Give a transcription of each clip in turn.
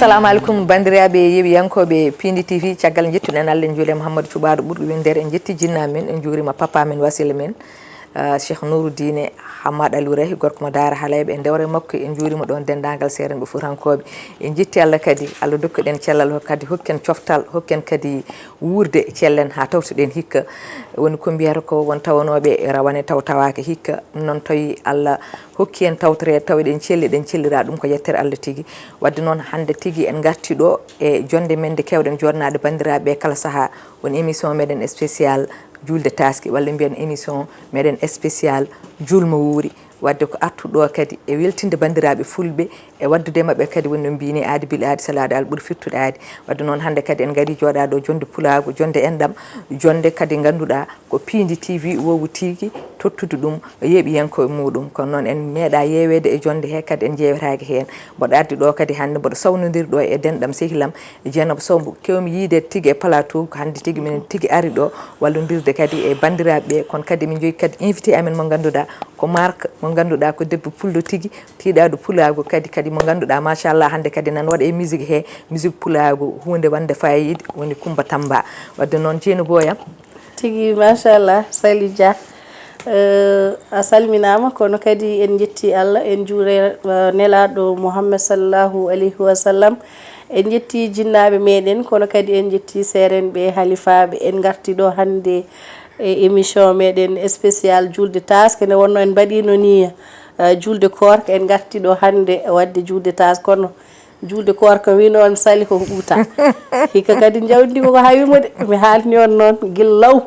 assalamu alaikum bandiraɓe yeɓiyankoɓe Pindi TV caggal jettuɗen Allah en juule Mouhamadou Toubaɗo ɓurɗo windere en jetti jinnaɓe men en juurima papa men wasila men Cheikh Nouroudine Hamad Alourahi gorko mo Daara Halayɓe e dewre makko en juurima ɗon dendagal serenɓe Fuutankoɓe en jetti Allah kadi Allah dokkuɗen cellal kadi hokken coftal hokken kadi wurde cellen ha tawtuɗen hikka woni ko mbiyata ko won tawanoɓe rawane taw tawaka hikka noon tawi Allah hokki en tawtore tawiɗen celli ɗen cellira ɗum ko yettere Allah tigui wadde noon hande tigui en garti ɗo e jonde men de kewɗen jodnade bandiraɓe kala saaha woni émission meɗen spécial julde taski walla mbiyen émission meɗen spécial julmo wuuri wadde ko artuɗo kadi e weltinde bandiraɓe fulɓe e waddude mabɓe kadi woni no mbini aadi bil aadi salade al ɓuuri firtude aadi wadde noon hande kadi en gari jooɗa ɗo jonde pulago jonde enɗam jonde kadi ganduɗa ko Pindi TV wowu tigui tottude ɗum yeeɓiyankoye muɗum kono noon en meeɗa yewede e jonde he kadi en jewetaki hen mboɗo ardi ɗo kadi hande mboɗo sawnodiri ɗo e denɗam sehilam Dieynaba Sow kewmi yiide tigui e plateau hande tigui minen tigui ari ɗo wallodirde kadi e bandiraɓeɓe kono kadi min jogui kadi invité amen mo ganduɗa ko marque mo ganduɗa ko debbo pullo tigui tiiɗaɗo pulago kadi mo ganduɗa machallah hande kadi nan waɗa e musique he musique pulago hunde wande fayida woni Coumba Tamba wadde noon Dieynaba tigui machallah Sali Dia a salminama kono kadi en jetti Allah en juure nelaɗo Mouhammad sallallahu alayhi wa sallam en jetti jinnaɓe meɗen kono kadi en jetti serenɓe halifaɓe en garti ɗo hande e émission meɗen spécial julde taske nde wonno en mbaɗino ni julde korka en garti ɗo hande wadde julde taske kono julde korka wino on Sali ko ɓuuta hikka kadi jawdi koko hawimo de mi haalni on noon guillaw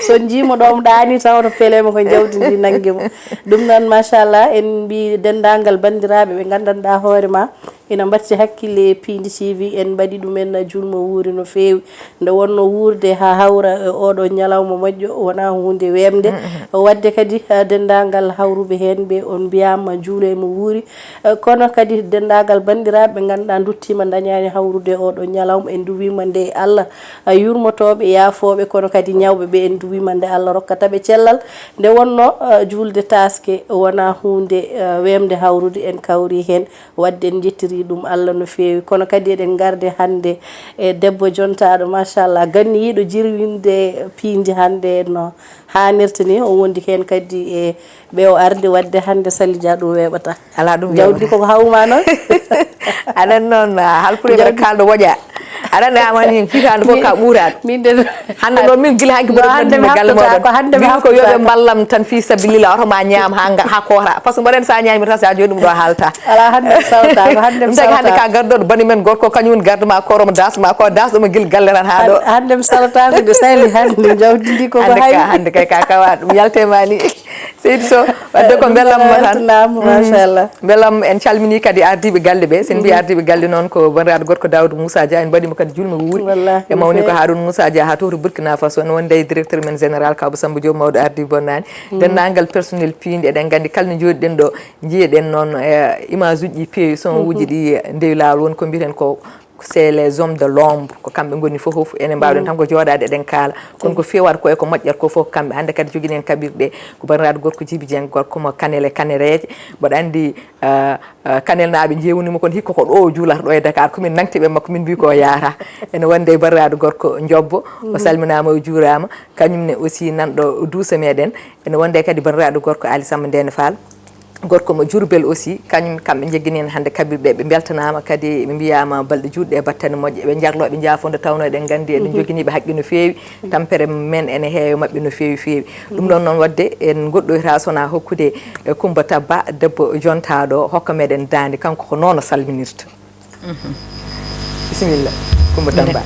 so jiimo ɗo ɗani tawto pelema ko jawdi ndi nanguimo ɗum noon machallah en mbi dendagal bandiraɓe ɓe gandanɗa hoorema ina batti hakkille Pindi TV en mbaɗi ɗumen julmo wuuri no fewi nde wonno wurde ha hawra oɗo ñalawma moƴƴo wona hunde wemde wadde kadi dendagal hawruɓe hen ɓe on mbiyama juulemo wuuri kono kadi dendagal bandiraɓe ɓe ganduɗa duttima dañani hawrude oɗo ñalawma en duwima nde Allah yurmotoɓe yaafoɓe kono kadi ñawɓe ɓe en duwima nde Allah rokkataɓe cellal nde wonno julde taske wona hunde wemde hawrude en kawri hen wadde en jettiri ɗum Allah no fewi kono kadi eɗen garde hande e debbo jontaɗo machallah ganniyiɗo jirwinde Pindi hande no hannirta ni o wondi hen kadi e ɓe o arde wadde hande Sali Dia ɗum weɓata ala ɗum jawdi koko hawma noon aɗan noon halpure mbiɗa kalɗo woƴa aɗa amani hitande fof ka ɓuuraɗo hande ɗo min guila hanki mboɗo galle moɗon min ko yoɓe ballam tan fi sabilillah oto ma ñaam ha koota par ce que mbaɗen sa ñaami tan sa joni ɗum ɗo haalta ala hande sawta ko hande ɗum tagi hande ka gardoɗo bani men gorko kañum woni gardema koromo dasma ko dasɗoma guila galle tan ha ɗo hande mi sawtako de Sali hande jawdi ndi koko hawi hande kay ka kawa ɗum yaltema ni Seydou Sow wadde ko beelamma tan machallah beelam en calmini kadi ardiɓe galle ɓe sen mbi ardiɓe galle noon ko bandiraɗo gorko Daoudou Moussa Dia en mbaɗimo kadi julmo wuuri e mawni ko Harouna Moussa Dia ha toto Burkina Faso ne wonde directeur men général Kaba Samba Diop mawɗo ardi bonnani dendagal personnel Pindi eɗen gandi kala no jooɗiɗen ɗo jiiɗen noon image uji ɗi peewi son uji ɗi ndewi lawol woni ko mbiten ko c'est les hommes de l'ombre ko kamɓe goni fof enen mbawɗen tan ko jooɗade eɗen kaala kono ko fewata ko e ko moƴƴata ko fof kamɓe hande kadi jogui en kaɓirɗe ko bandiraɗo gorko Djiby Dieng gorko mo Kanel e Kanereje mboɗo andi Kanel naaɓe jewnima kono hikka ko ɗo juulata ɗo e Dakar komin nangtiɓe makko min mbi ko yaata ene wonde e bandiraɗo gorko Diobbo o salminama o juurama kañumne aussi nanɗo duusa meɗen ene wonde kadi bandiraɗo gorko Ali Samba Ndene Fall gorko mo Diourbel aussi kañum kamɓe jeggini en hande kabirɗe ɓe beltanama kadi ɓe mbiyama balɗe juɗɗe e battane moƴƴe ɓe jarloɓe jaafonde tawno eɗen gandi eɗen joguiniɓe haqqi no fewi tampere men ene heewe mabɓe no fewi ɗum ɗon noon wadde en goɗɗoyta sona hokkude Coumba Tamba debbo jontaɗo hokka meɗen dande kanko ko noon o salminirta bisimilla Coumba Tamba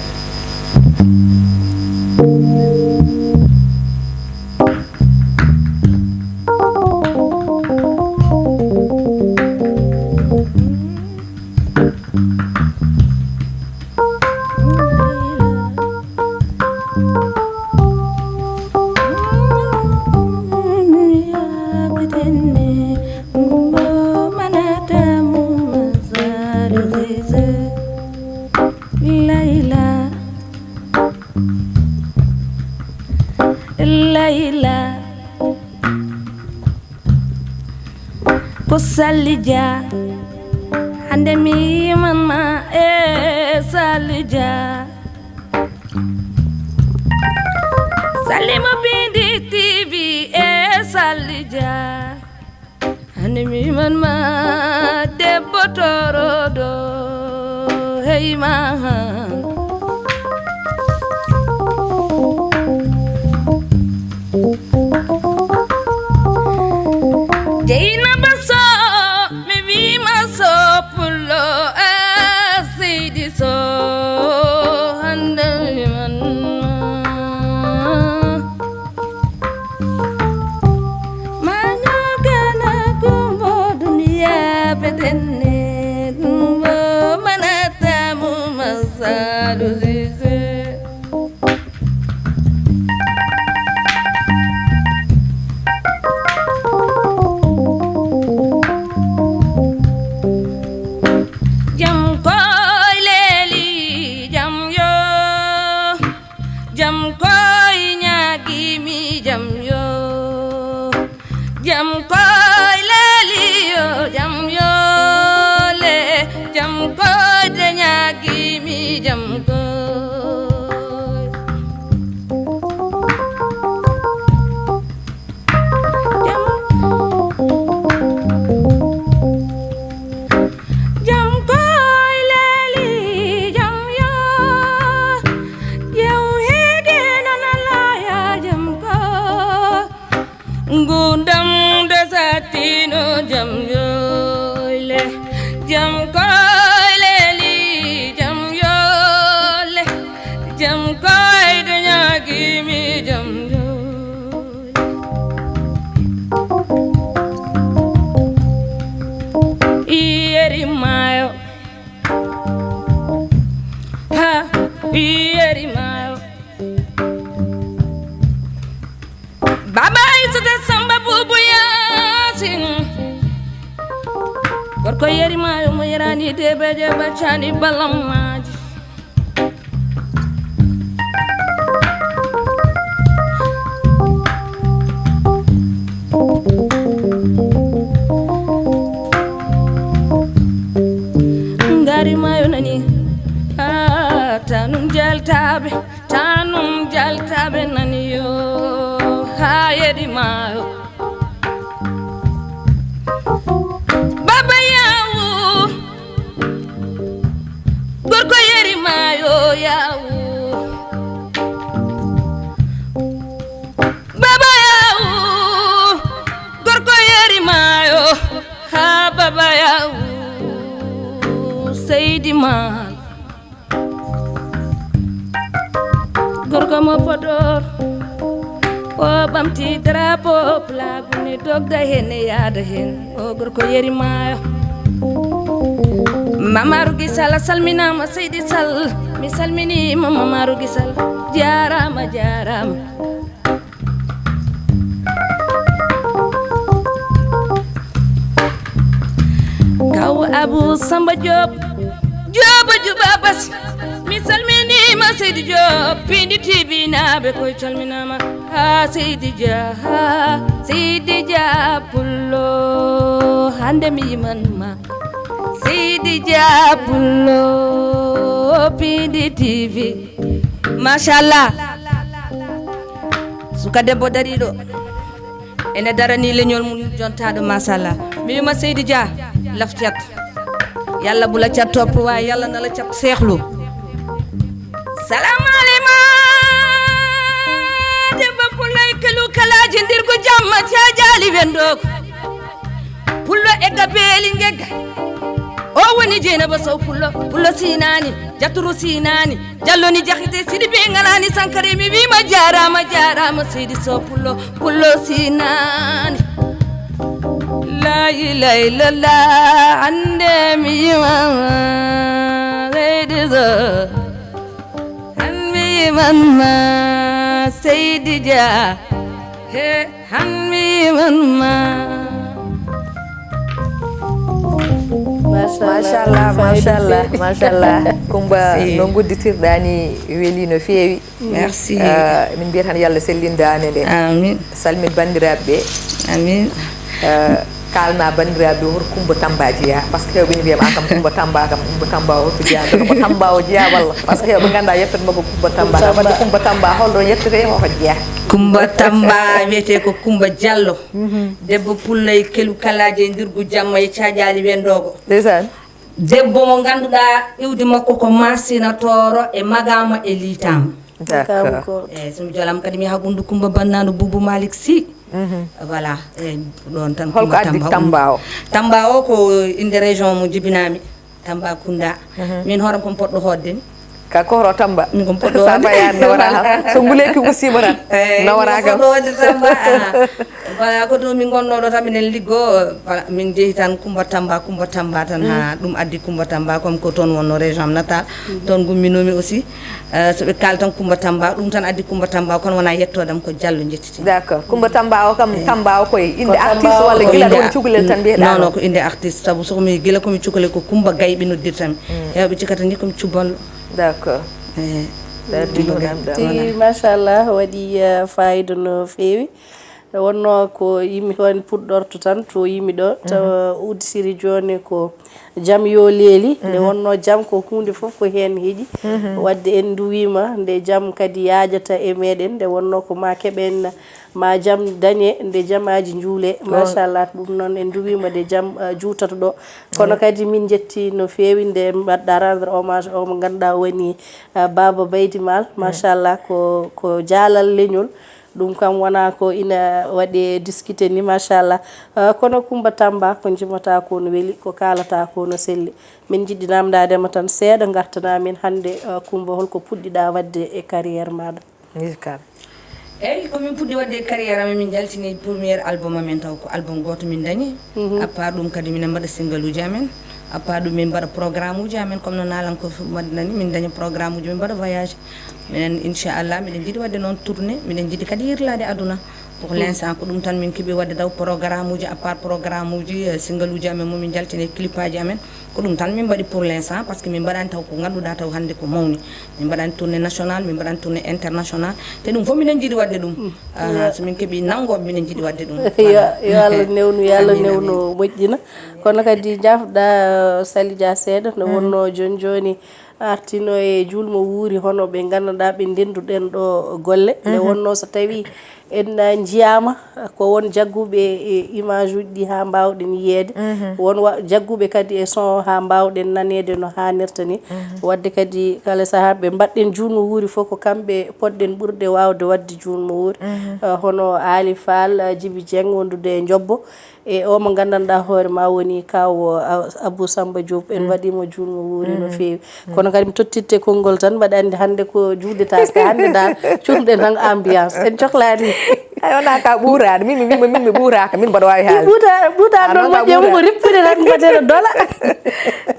Sali Dia hande mi man ma Salija Salima Bindi TV Salija Animi man ma debbo torodo hey ma Deina baso mi vi maso pullo asidi so handami man mano kana kumbo dunia bedenne dumbo manata mu masalu zize Gorko yeri mayo mo yerani debeje bacani balamaji ngari mayo nani tanum jaltabe nani yo ha yeri mayo yawu baba yawu gorko yeri mayo ha baba yawu Seydi Mal gorko mo Podor o bamti drapeau plagu ne dogda hen yaada hen o gorko yeri mayo Mamaru Gisal salminama Seydi Sall mi salmini Mamaru Gisal jarama kaw Abu Samba Diop Jubabas mi salmini ma Seydi Diop Pindi TV naɓe koye calminama ha Seydi Dia pullo hande mi yimanma Seydi Dia pullo Pindi TV machallah suka debbo dariɗo ene darani leñol mum jontaɗo machallah mi wima Seydi Dia lafcat yalla bula cat topp way yalla nala cat sekhlu salamu aleykum debbo pullay kelu kalaji ndirgo jamma tiajali wendoko pullo e gabeli ngegga o woni Jeynaba Sow pullo sinani jaturu sinani jalloni jakhite sidi be ngalani sankare mi wima jarama Seydi Sow pullo sinani la ilaha illallah ande mi mama Seydi Sow hanmi mama Seydi Dia he hanmi mama machallah Coumba no gudditirɗani weeli no feewi merci min mbiyat tan yallah sellinde ane nde amin salmin bandiraɓe ɓe amin kalna bandiraɓe hor Coumba Tamba jeeya par ce que hewɓe mbiyama kam Coumba Tamba o to jeeya ko Tamba o jeeya walla par ce que hewɓe ganda yettat mako Coumba Tamba wadde Coumba Tamba holɗo yettete hoko jeeya Coumba Tamba wiyete ko Coumba Diallo debbo pullay kelu kalaje e ndirgu jamma e caƴali wendogo ndeysaan debbo mo ganduɗa iwdi makko ko masinatoro e magama e litama d'accord somi jolam kadi mi habundu Coumba bannano Boubou Malick Sy voilà ɗon tan holko addi Tamba o ko inde région mo jibinami Tambacounda min horam komi poɗɗo hodde ni ka kohro Tamba min komi poɗɗo sa fayan nawara so nguleki usima tan nawara kam hodde Tamba voilà ko to min gonnoɗo tan minen liggo min jeehi tan Coumba Tamba tan ha ɗum addi Coumba Tamba comme ko toon wonno région am natal toon gumminomi aussi so ɓe kaali tan Coumba Tamba ɗum tan addi Coumba Tamba kono wona yettodam ko Diallo jettiti d'accord Coumba Tamba o kam Tamba o koye inde artiste walla gila ɗon cukalel tan mbiyeɗa non ko inde artiste saabu sokomi gila komi cukale ko Coumba Gayɓe noddirtami hewɓe cikkata ni komi cuballo d'accord ti machallah waɗi fayida no feewi wonno ko yimmi hon puɗɗorto tan to yimmi ɗo tawa udisiri joni ko jaam yo leeli nde wonno jaam ko hunde fof ko hen heeƴi wadde en duwima nde jaam kadi yaajata e meɗen nde wonno ko ma keɓen ma jaam dañe nde jaamaji juule machallah ɗum noon en duwima nde jaam juutata ɗo kono kadi min jetti no feewi nde mbaɗɗa rendre hommage o mo ganduɗa woni Baba Baydy Mal machallah ko jaalal leñol ɗum kam wona ko ina waɗe discuté ni machallah kono Coumba Tamba ko jimata ko no weeli ko kalata ko no selli min jiɗɗi namdadema tan seeɗa gartana min hande Coumba holko puɗɗiɗa wadde e carrière maɗa musical eyyi komin puɗɗi wadde carrière amen min jaltini premier album amen taw ko album goto min dañi à part ɗum kadi minen mbaɗa single uji amen à part ɗum min mbaɗa programme uji amen comme no nalan ko waɗinani min dañi programme uji min mbaɗa voyage minen inchallah miɗen jiiɗi wadde noon tourné miɗen jiiɗi kadi yirlade aduna pour l'instant ko ɗum tan min keeɓi wadde daw programme uji à part programme uji single uji amen momin jaltini clip aji amen ko ɗum tan min mbaɗi pour l'instant par ce que min mbaɗani taw ko ganduɗa taw hande ko mawni min mbaɗani tourné national min mbaɗani tourné international te ɗum fof minen jiiɗi wadde ɗum so min keeɓi nangoɓe minen jiiɗi wadde ɗum yo Allah newnu yo Allah newnu moƴƴina kono kadi jafɗa Sali Dia seeɗa nde wonno joni artino e julmo wuuri hono ɓe ganduɗa ɓe ndenduɗen ɗo golle nde wonno so tawi en jiyama ko won jagguɓe e image uji ɗi ha mbawɗen yiyede won jagguɓe kadi e son ha mbawɗen nanede no hannirta ni wadde kadi kala saaha ɓe mbaɗɗen junmo wuuri fof ko kamɓe poɗɗen ɓurde wawde wadde junmo wuuri hono Ali Fall Djiby Dieng wondude e Jobbo e o mo gandanɗa hoore ma woni kaw Abou Samba Diop en waɗimo junmo wuuri no feewi kono kadi mi tottitte konngol tan mbaɗa andi hande ko juudetake hande dal cuhɗen tan ambiance en cohlani ay wona ka ɓuurade min mi ɓuuraka min mbaɗa wawi haalde ɓuuta ɗon moƴƴe mo rippide tan mbaɗeɗo dola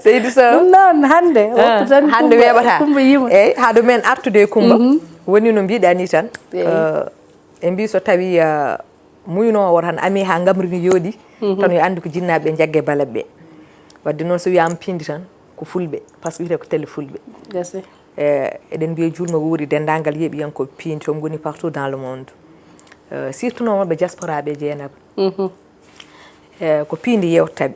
Seydou Sow ɗum noon hande woppu tan hande weɓata Coumba yima eyyi haade men artude Coumba woni no mbiɗa ni tan e mbi so tawi muynowo tan ami ha gamrini yooɗi tan yo andi ko jinnaɓe jagge balaɓe ɓe wadde noon so wiyama pindi tan ko fulɓe par ce que wiyete ko telle fulɓe eɗen mbiya julma wuuri dendagal yeeɓiyanko pindi tom goni partout dans le monde surtout noon wonɓe diaspora ɓe jeenaba ko pindi yewtaɓe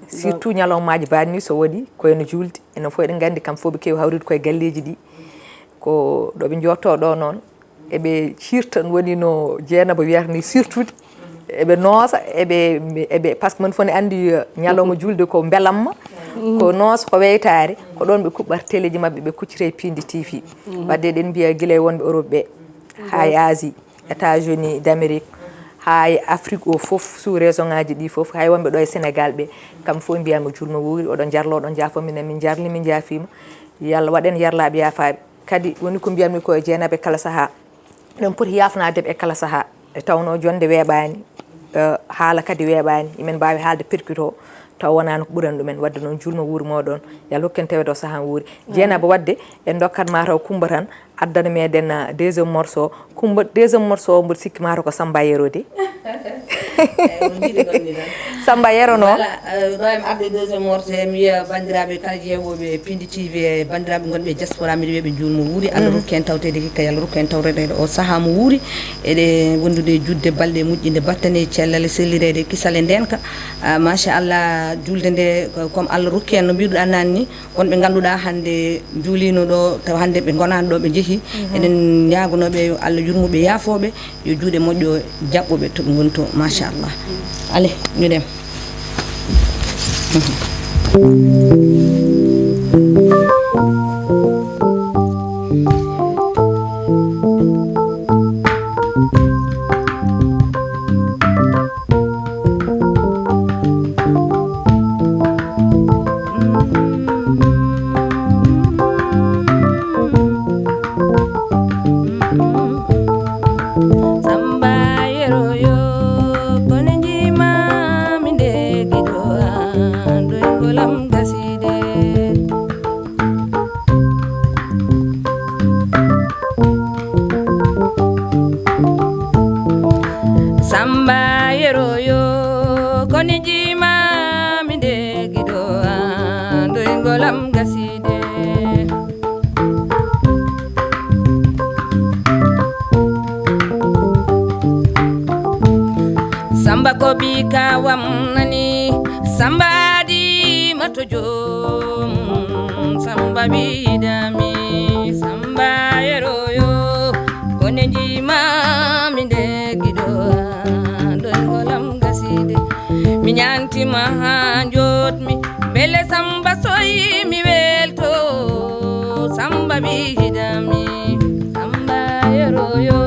surtout ñalawmaji banni so waɗi koyeno julde enen fof eɗen gandi kam fof ɓe kewi hawride koye galleji ɗi ko ɗoɓe jotto ɗo noon eɓe cirtan woni no jeenaba wiyata ni surtout eɓe noosa eɓe par ce que man fof ne andi ñalawma julde ko belamma ko noosa ko weytare ko ɗon ɓe kuɓɓata téléji mabɓe ɓe kuccite pindi TV wadde eɗen mbiya guila e wonɓe Europe ɓe ha e Asie États-Unis d'Amérique ha e Afrique o foof sous région ngaji ɗi foof hay wonɓe ɗo e Sénégal ɓe kam fof mbiyama julma wuuri oɗon jarlo oɗon jaafo minen min jarli min jaafima yo Allah waɗen yarlaɓe yaafaɓe kadi woni ko mbiyatmi ko e jeenaɓe kala saaha ɗon poti yafnadeɓe e kala saaha e tawno jonde weeɓani haala kadi weeɓani imen mbawi haalde percuto taw wonano ko ɓurani ɗumen wadde noon julma wuuri moɗon yo Allah hokken tawede o saaha wuuri jeenaba wadde en dokkat mataw Coumba tan addana meɗen deuxiéme morceau kumba deuxiéme morceau mboɗo sikki mata ko Samba Yerode Samba Yerono ɗo em arde deuxiéme morceau mi wiya bandiraɓe kala jeewoɓe Pindi TV e bandiraɓe gonɓe diaspora miɗo wiya ɓe julmo wuuri Allah rokki en tawtede hikka yalla rokki en tawrede o saaha mo wuuri eɗe wondude judde balɗe moƴƴinde battane cellal sellirede kisal e ndenka machallah julde nde comme Allah rokki en no mbiruɗa nani ni wonɓe ganduɗa hande juulino ɗo taw hande ɓe gonani ɗo ɓe jeehi eɗen ñagonoɓe yo Allah yurmoɓe yaafoɓe yo juuɗe moƴƴo jaɓɓoɓe toɓe goni to machallah allez ñu dem Samba ko bika wamnani Samba di matojom Samba bidami Samba yeroyo koneji maminde gido do ngolam gaside mi nyanti mahanjot mi bele Samba soyi mi welto Samba bidami Samba yeroyo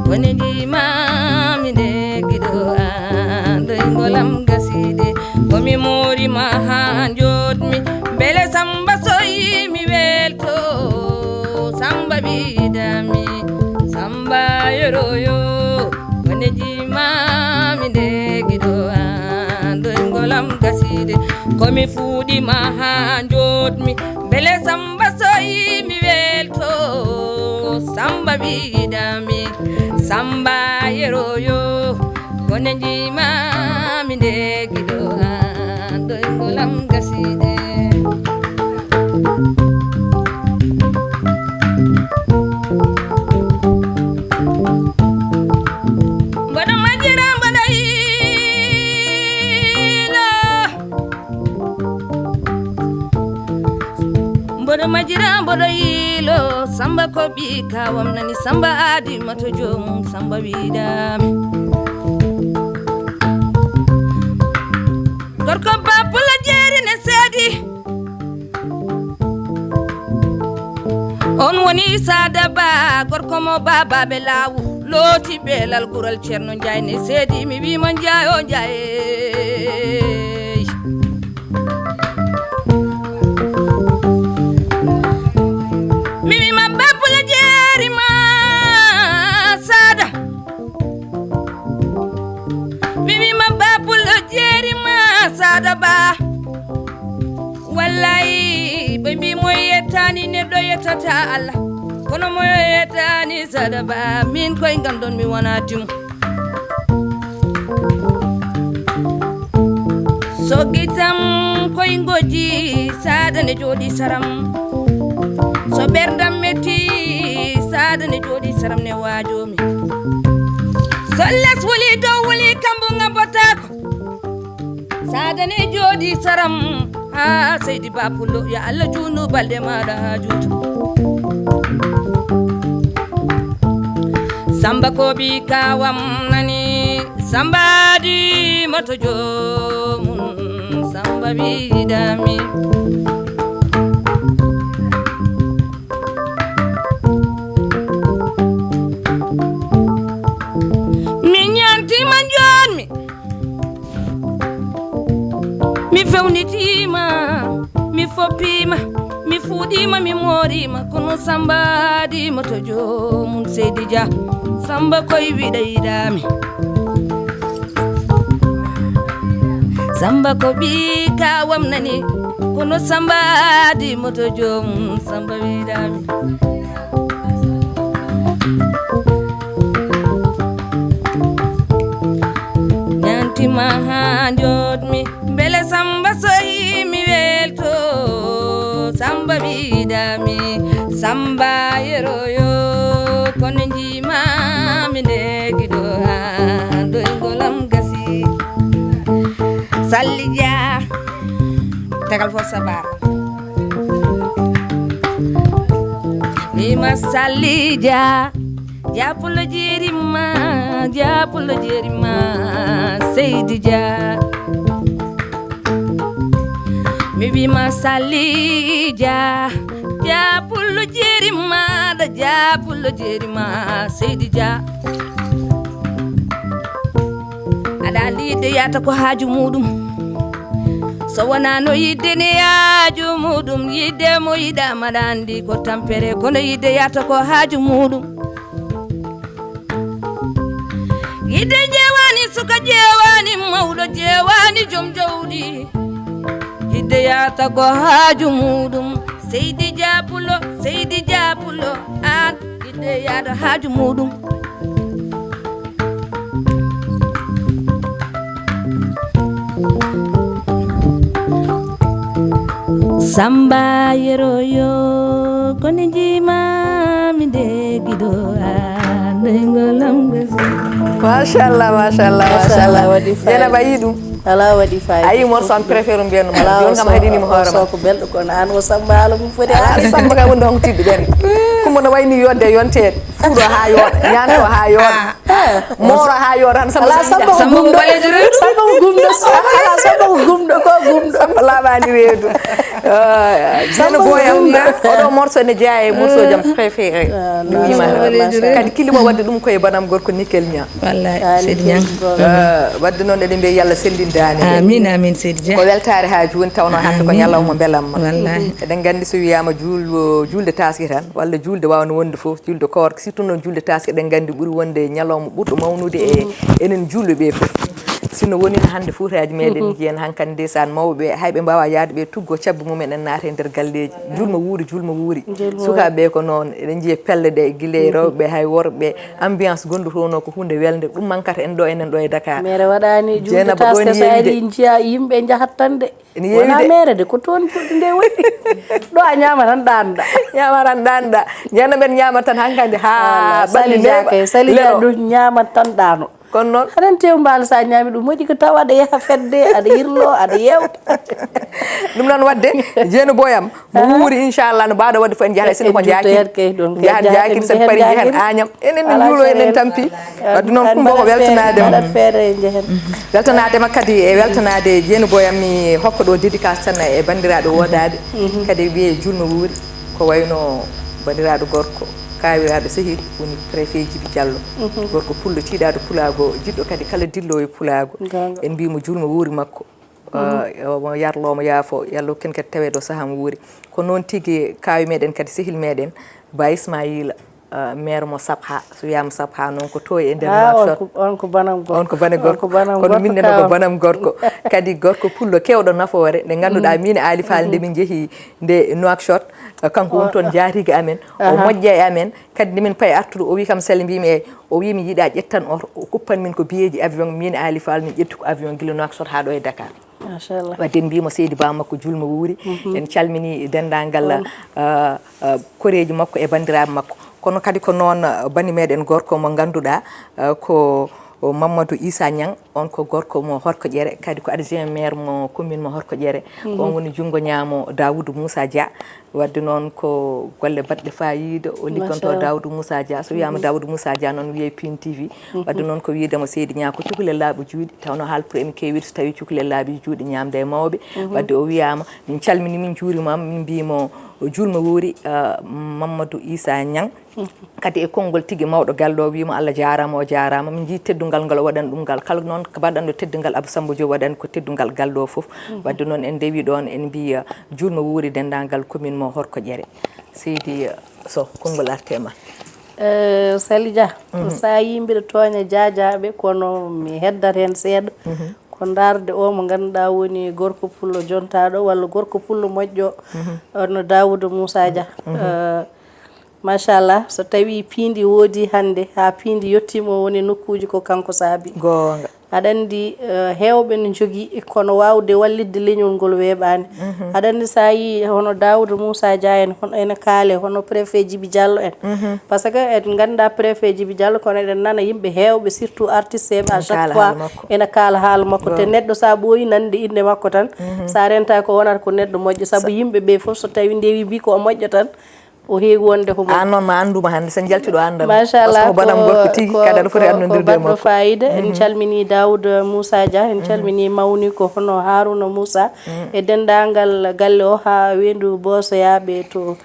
koneji maminde gido ngolam gaside komi mori mahanjot mi bele Samba soyi mi welto Samba bidami Samba yoroyo koneji mami de gido ando ngolam gaside komi fudi mahanjot mi bele Samba soyi mi welto Samba bidami Samba yoroyo koneji mami de gido ando ngolam gaside bodo majira bodo ilo bodo majira bodo ilo Samba ko bika wamnani Samba adi mato jom Samba bidami gorko bapula jeri ne sedi on woni sada ba gorko mo baba be lawu loti belal gural Cerno Njaay ne sedi mi wi man jaayo jaaye mi wi ma bapula jeri ma sada mi wi ma bapula jeri ma sada ba wallahi baby moy yetani ne do yetata Allah kono moy yetani sada ba min koy gandon mi wona tim so gitam koy ngoji sada ne jodi saram so berdam metti sada ne jodi saram ne wajomi so les woli do woli kambu ngabotako sada ne jodi saram ha seydi bapulo ya Allah junu balde mada hajuto Samba ko bika wamnani Samba di matojom Samba bidami mi nyanti manjon mi fewnitima mi fopima mi fudima mi morima kono Samba di matojom Seydi Dia Samba koy wiɗaydami Samba ko bika wamnani kono Samba di moto jom Samba wiɗami widami samba yeroyo kono jimami negiɗo doygolam gasi Salija tegal fo sabar Mima Salija Japulo jerima Seydi Dia Mi bima Salija Japulo jerima Seydi Dia Ada lide yata ko haaju mudum so wona no yidde ne haaju mudum yidde mo yida madandi ko tampere kono yidde yata ko haaju mudum yidde jewani suka jewani mawdo jewani jom jawdi yidde yata ko haaju mudum Seydi Japulo an yidde yata haaju mudum Samba yeroyo koni jima mi degido nengolam gasi Mashallah wadi fa Jena bayidum ala wadi fa ayi morso am préféré mbiyano ma jon kam hadini mo horama ko beldo kon an o samba ala mu fodi samba ka wonde on tidde ben kumo no wayni yonde yonteede fudo ha yoda nyanto ha yoda moro ha yoda tan samba gumdo ko gumdo samba labani reedu jeno boyam odo morso ne jaaye morso jam préféré kadi kilimo wadde dum koye banam gorko Nikel nya wallahi Seydi Niang wadde non eden be yalla sellindani amin Seydi Dia ko weltare ha joni tawno hande ko nyalawmo belamma wallahi eden gandi so wiyama julde taski tan walla julde wawno wonde fof julde koor surtout non julde taski eden gandi buri wonde nyalawmo burdo mawnude e enen julbe be fof sino woni hande fuutaaji meden jien hankan desan mawbe haybe mbawa yaade be tuggo cabbu mumen en naate der galleji julma wuuri sukabe ko non eden jie pelle de gile rewbe hay worbe ambiance gondu tono ko hunde welde dum mankata en do enen do e Dakar mere wadani julde taske sayri njia yimbe jahattande wona mere de ko ton nde woni do a nyama tan danda jana ben nyama tan hankande ha balli de Salija du nyama tan dano kon non adan tew mbal sa nyami dum modi ko tawade yaha fedde ada yirlo ada yewta dum non wadde jeno boyam mo wuuri inshallah no baado wadde fen jaale sen ko jaaki sen pari jehen añam enen juulo enen tampi wadde non kumbo ko weltanade weltanade makadi e weltanade jeno boyam mi hokko do dédicace tan e bandiraado wodade kadi wiye julmo wuuri ko wayno bandiraado gorko kawiraado sehil woni préfet Djibi Diallo gorko pullo ciidaado pulaago jiddo kadi kala dillo e pulaago en bimo julmo wuuri makko mo yarlomo yaafo yallo ken kadi tawe do saham wuuri ko non tigi kawi meden kadi sehil meden Ba Ismaïla maire mo Sabha so yam Sabha non ko toy e nder on ko banam gorko kono minne ko banam gorko kadi gorko pullo kewdo nafoore de ganduda min Ali Fall de min jehi de Nouakchott kanko won ton jaatiga amen o mojja e amen kadi min pay artude o wi kam salmbimi e o wi mi yida jettan o kuppan min ko biyeji avion min Ali Fall min jettu ko avion gila Nouakchott ha do e Dakar machallah wadde mbimo Seydi Ba makko julmo wuuri en calmini dendangal koreji makko e bandiraɓe makko kono kadi ko non bani meden gorko mo ganduda ko Mamadou Issa Niang on ko gorko mo Horko Jere kadi ko adjoint maire mo commune mo Horko Jere on woni jungo nyamo Daoudou Moussa Dia wadde non ko golle badde fayida o liggonto Daoudou Moussa Dia so wiyama Daoudou Moussa Dia non wiye Pin TV wadde non ko wiidemo Seydi Niang ko cukule laabi juudi tawno hal pour en kewir so tawi cukule laabi juudi nyamde mawbe wadde o wiyama min calmini min juurima min bimo julmo wuuri Mamadou Issa Niang kadi e kongol tigi mawdo galdo wiimo Allah jaarama o jaarama min ji teddungal ngal wadan dum gal kala non ko badando teddungal Abou Samba Diop wadan ko teddungal galdo fof wadde non en dewi don en bi julmo wuuri dendangal commune mo Horko Jere Seydi so kongol artema Salija sa yimbe toña jaajabe kono mi heddar hen seedo ko darde o mo ganduda woni gorko pullo jontaado walla gorko pullo mojjo no Daoudou Moussa Dia machallah so tawi pindi wodi hande ha pindi yettimo woni nokkuji ko kanko saabi gonga aɗa andi heewɓe no jogii kono waawde wallidde leñol ngol weeɓaani aɗa andi so a yii hono Daouda Moussa Dia en ene kaale hono préfet Djibi Diallo en par ce que en ngannduɗaa préfet Djibi Diallo kono eɗen nana yimɓe heewɓe surtout artiste eɓe à chaque fois ene kaala haala makko te neɗɗo so a ɓooyi nande inde makko tan so a renta ko wonata ko neɗɗo moƴƴo sabu yimɓe ɓe fof so tawi ndewi mbi ko o moƴƴo tan o heewi wonde ko an noon ma anduma hannde sen jaltiɗo andal machallah ko banam gorko tigi kadi aɗa foti annodirde baɗɗo fayida en calmini Daouda Moussa Dia en calmini mawni ko hono Harouna Moussa e dendagal galle o ha wendu bosoyaɓe to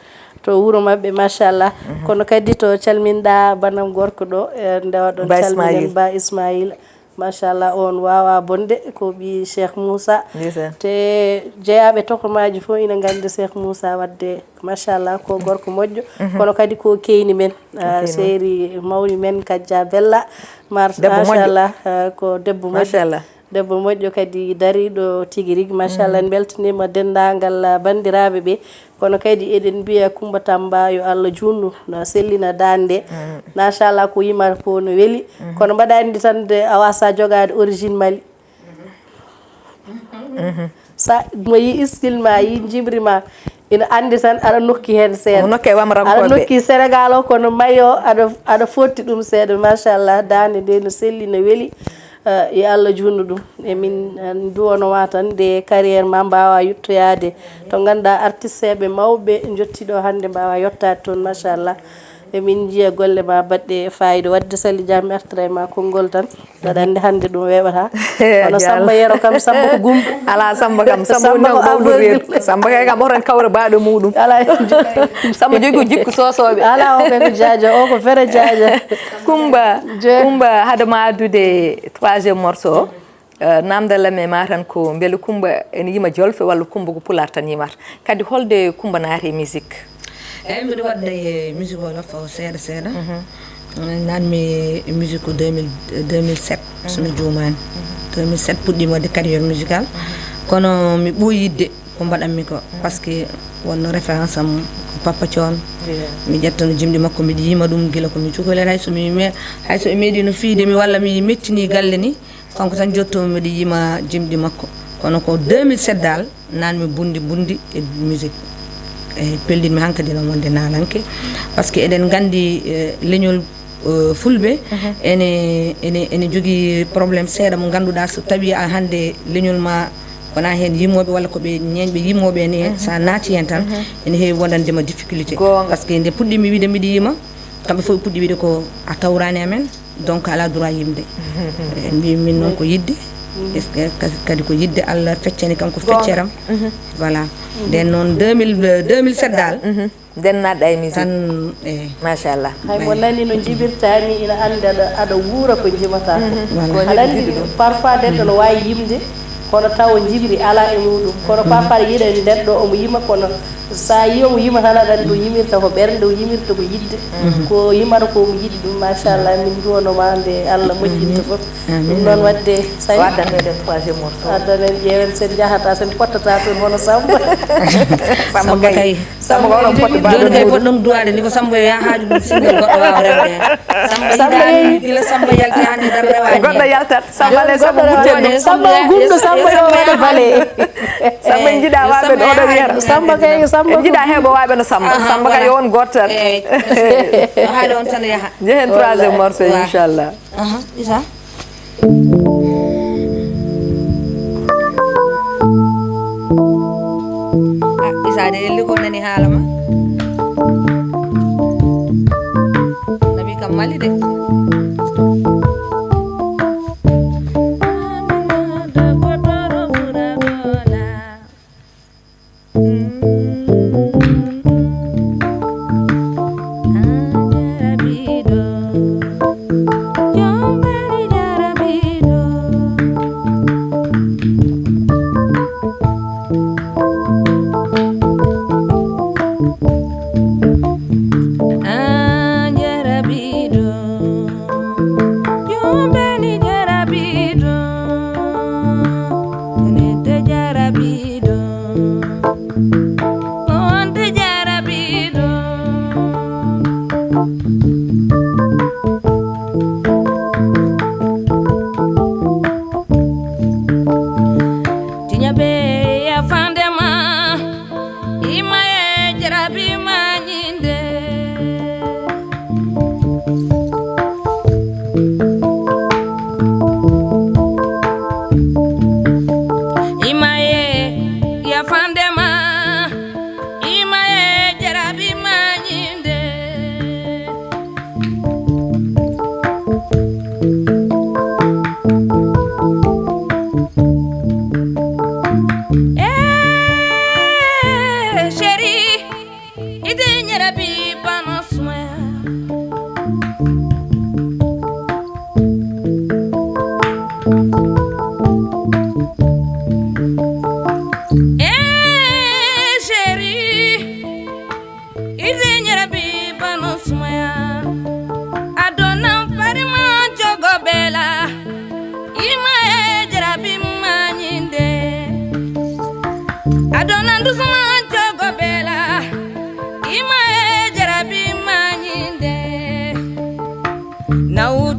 wuro mabɓe machallah kono kadi to calminɗa banam gorko ɗo ndewa ɗon calminen Ba Ismaïla machallah on wawa bonde ko ɓi Cheikh Moussa te jeeyaɓe tokomaji fof ina gandi Cheikh Moussa wadde machallah ko gorko moƴƴo kono kadi ko keyni men séri mawni men Kadja Bella machallah ko debbo moƴƴo debbo moƴƴo kadi dariɗo tigui rigui machallah en beltanima dendagal bandiraɓe ɓe kono kadi eɗen mbiya Coumba Tamba yo Allah junnu no sellina dande machallah ko yimata ko no weeli kono mbaɗa andi tan de a wasa jogade origine Mali sa mo yi style ma yi jibri ma ina andi tan aɗa nokki hen seeɗa aɗa nokki Sénégal o kono mayo aɗa fotti ɗum seeɗa machallah dande nde no selli no weeli yo Allah junnu ɗum emin duwanowa tan de carrière ma mbawa yettoyade to ganduɗa artiste eɓe mawɓe jottiɗo hande mbawa yettade toon machallah emin jiiya golle ma baɗɗe fayida wadde Sally Dia mi artira ma konngol tan aɗa andi hande ɗum weɓata kono Samba Yero kam Samba ko gumɗo ala Samba kam Samba ko aveugle Samba kay kam oton kawra baɗo muɗum ala Samba jogi jikku sosoɓe ala o kay ko jaaja o ko fere jaaja Coumba hadema addude troisiéme morceau namdal me ma tan ko beele Coumba ene yima jolfe walla Coumba ko pular tan yimata kadi holde Coumba naati musique eyyi mbiɗa wadda e musique wolof o seeɗa seeɗa nanmi musique 2007 somi juumani 2007 puɗɗimi wadde carrière musical kono mi ɓooyi yidde ko mbaɗanmi ko par ce que wonno référence am ko Papa Thione mi ƴettano jimɗi makko mbiɗa yima ɗum guila komi cukalel hayso mi meeɗi no fiidemi walla mi mettini galle ni kanko tan jottomi mbiɗa yima jimɗi makko kono ko 2007 dal nanmi bundi e musique e pellinmi hankadi no wonde nalanke par ce que eɗen gandi leñol fulɓe ene jogui probléme seeɗa mo ganduɗa so tawi a hande leñol ma wona hen yimoɓe walla koɓe ñeñɓe yimoɓe ni sa naati hen tan ene heewi wonandema difficulté par ce que nde puɗɗimi wiide mbiɗa yima kamɓe fof puɗɗi wiide ko a tawrani amen donc ala droit yimde en mbi min noon ko yidde kadi ko yidde Allah feccani kam ko fecceram voilà nden noon 2007 dal nden naɗɗa e musique tan machallah hay mo nani no jibirtani ina andi aɗa wuura ko jimata ko aɗa andi parfois neɗɗo no wawi yimde kono taw jibri ala e muɗum kono parfois yiiɗa neɗɗo omo yima kono sa yi omo yima tan aɗa andi o yimirta ko ɓernde o yimirta ko yidde ko yimata komo yiɗi ɗum machallah min duwanoma nde Allah moƴƴinta fof ɗum noon wadde waddanoɗen troisiéme morceau addanen ƴeewen sen jahata sen pottata toon hono Samba Samba kay Samba ko onon potta joni kay poɗɗon duwade ni ko Samba ya haaju ɗum singal goɗɗo wawa rewde Samba yiɗani gila Samba yalti hande dam rewani goɗɗo yaltat Samba le Samba ɓurten Samba gumɗo Samba yo waɗa bale Samba jiiɗa waɓe ɗo oɗo wiyata Samba kay Samba jiiɗa heɓo waɓe no Samba kay on goto tan haade on tan yaha jehen troisiéme morceau inchallah isa isa de elli ko nani haala ma nabi kam mali de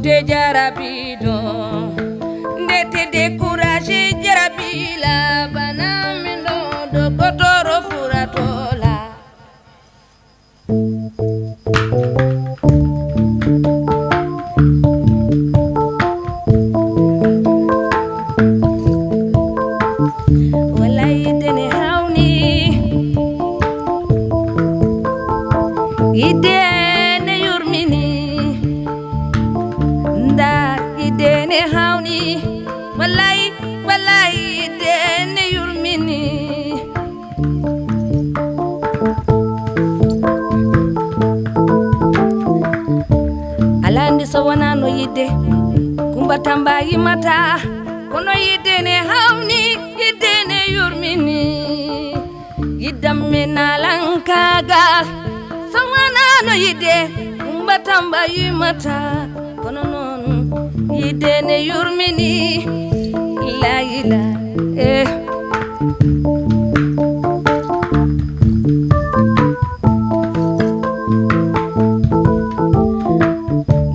te jarabiɗo nde te découragé jarabila bana min ɗo do kotoro furatola idene yurmini ndar idene hawni wallahi wallahi idene yurmini alandi so wona no yidde kumba tamba yimata kono idene hawni idene yurmini yidamme nalankagal no yide umbatamba yimata kono non yide ne yurmini la ila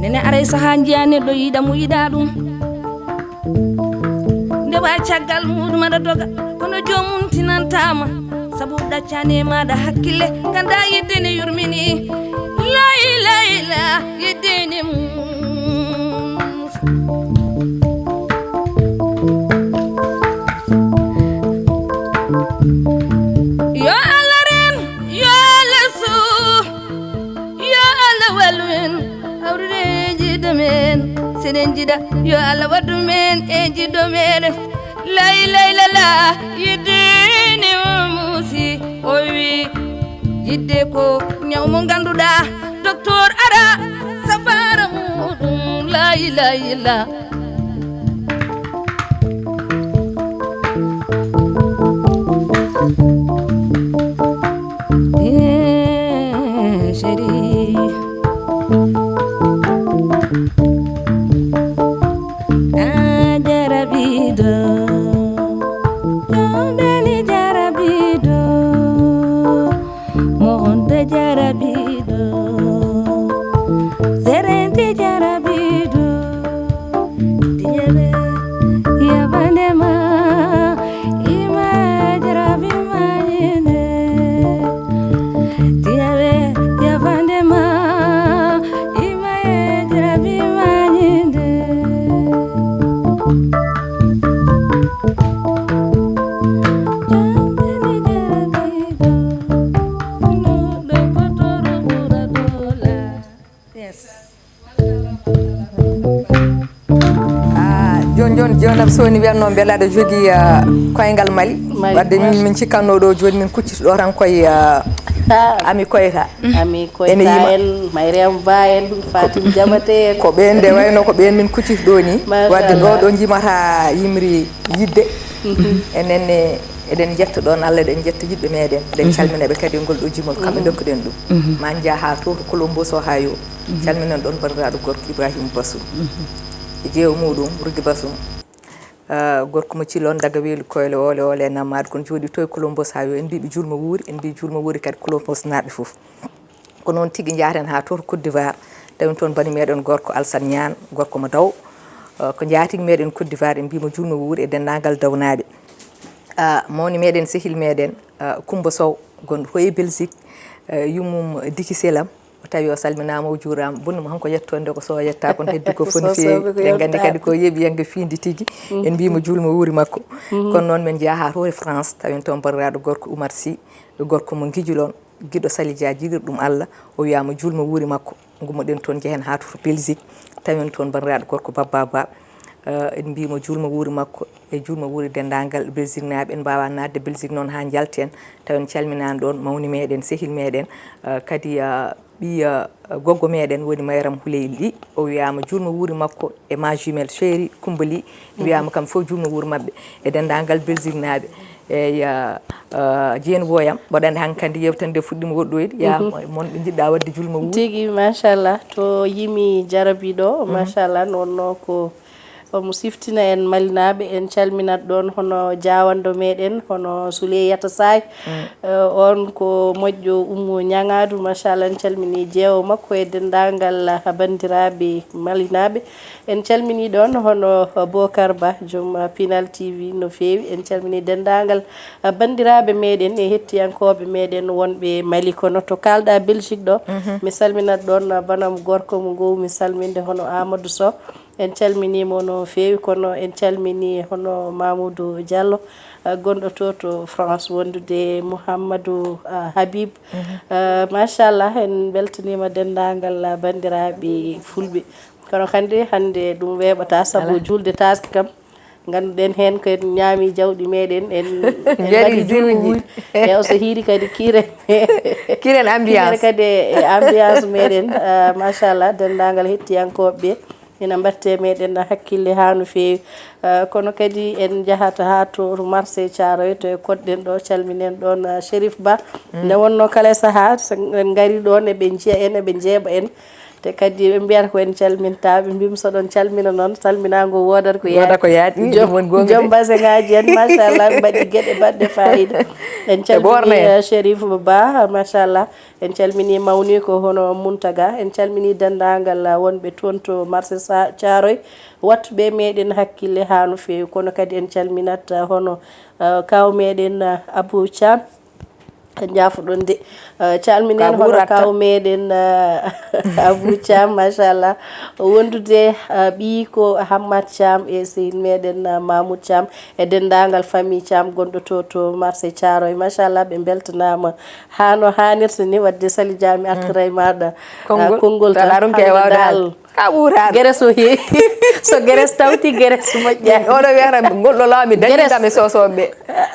nene aray saha jiyane do yida mu yida dum nde ba caggal mudum ada doga kono jomum tinantama sabu daccane maɗa hakkille kanda yiddene yurmini layla yiddene yo Allah ren yo Allah su yo Allah walwen awrude jidamen senen jida yo Allah wadumen e jidomen layla yiddene o wi yidde ko ñaw mo ganduɗa docteur ara safara muɗum la ilaha illa chéri jarabido jarabido serente jarabido diyabe yabanema ima jarabi manyene diyabe yabanema ima jarabi manyene jonam soni wiyanno beela aɗa jogui koyngal Mali wadde min cikkanno ɗo joni min kucciti ɗo tan koye ami koyta ami koyta en Mariam Ba en Fatim Diabaté ko ɓen nde wayno ko ɓen min kucciti ɗo ni wadde ɗo jimata yimri yidde enenne eɗen jetta ɗon Allah eɗen jetta yiɗɓe meɗen eɗen calminaɓe kadi ngol ɗo jimol kamɓe dokkuɗen ɗum ma jaaha to Colombos o ha yo calminan ɗon bandiraɗo gorko Ibrahima Bassou e jeewo muɗum Rougui Bassou gorko mo cilon daga weeli koyle ole namade kono jooɗi to e Colombos ha yo en mbiɓe julmo wuuri en mbi julmo wuuri kadi Colombos naaɓe foof ko noon tigui jaaten ha to Côte d'Ivoire tawi toon bani meɗen gorko Alassane Niane gorko mo daw ko jaatigui meɗen Côte d'Ivoire en mbimo julmo wuuri e dendagal dawnaɓe mawni meɗen sehil meɗen Coumba Sow gonɗo koye Belgique yummum Diki Selam o tawi o salminama o juurama bonnimo hanko yettonde ko Sow yetta kono heddi ko foni fewi ɗen gandi kadi ko yeeɓi yangge fiindi tigui en mbimo julmo wuuri makko kono noon min jaaha to e France tawin toon bandiraɗo gorko Oumar Sy gorko mo guijulon guiɗo Sali Dia jiguirɗum Allah o wiyama julmo wuuri makko gummoɗen toon jeehen ha to Belgique tawin toon bandiraɗo gorko Babba Ba en mbimo julmo wuuri makko e julmo wuuri dendagal Belgique naaɓe en mbawa nadde Belgique noon ha jalten tawen calminani ɗon mawni meɗen sehil meɗen kadi ɓiya goggo meɗen woni Mayram Houleyli Ly o wiyama julmo wuuri makko e ma jumel chéri Koumbali wiyama kam fof julmo wuuri mabɓe e dendagal Belgique naaɓe eyi Diene Boyam waɗande hankkandi yewtande fuɗɗima woɗɗoyde ya monɓe jiɗɗa wadde julmo wuuri tigui machallah to yimi jarabiɗo machallah nonno ko omo siftina en malinaɓe en calminat ɗon hono jawando meɗen hono Souleyata Say on ko moƴƴo Oumou Ñagadou machallah en calmini jeewo makko e dendagal bandiraɓe malinaɓe en calmini ɗon hono Bocar Ba joom Pinal TV no fewi en calmini dendagal bandiraɓe meɗen e hettiyankoɓe meɗen wonɓe Mali kono to kalɗa Belgique ɗo mi salminat ɗon banam gorko mo gowmi salminde hono Amadou Sow en calminimo no fewi kono en calmini hono Mamoudou Diallo gonɗo to France wondude Mouhamadou Habib machallah en beltanima dendagal bandiraɓe fulɓe kono hande ɗum weɓata saabu julde taske kam ganduɗen hen ko en ñaami jawɗi meɗen en mbaɗi julɗi e so hiiri kadi kiren ambiance kadi ambiance meɗen machallah dendagal hettiyankoɓe ina mbatte meɗen hakkille ha no fewi kono kadi en jahata ha to marché Thiaroye to e kodɗen ɗo calminen ɗon Chérif Ba nde wonno kala saaha en gari ɗon eɓe jiiya en eɓe jeeɓa en te kadi ɓe mbiyata ko en calmintaɓe mbimi soɗon calmina noon salminago wodat ko yaaɗi joom base ngaji en machallah mbaɗi gueɗe baɗɗe fayida en calmini Chérif Ba machallah en calmini mawni ko hono Muntaga en calmini dendagal wonɓe toon to marché Thiaroye wattuɓe meɗen hakkille ha no fewi kono kadi en calminat hono kaw meɗen Abou Thiam jaafuɗon de calminen hono kaw meɗen Abou Thiam machallah wondude ɓi ko Hammad Thiam e sehil meɗen Mamoud Thiam e dendagal famille Thiam gonɗo to marché Thiaroye machallah ɓe beltanama hano hanirta ni wadde Sali Dia mi artira e maɗa konngol tan ka ɓuurade gueres o heewi so gueres tawti gueres moƴƴani oɗo wiyata goɗɗo lawmi dañidami sosoɓeɓe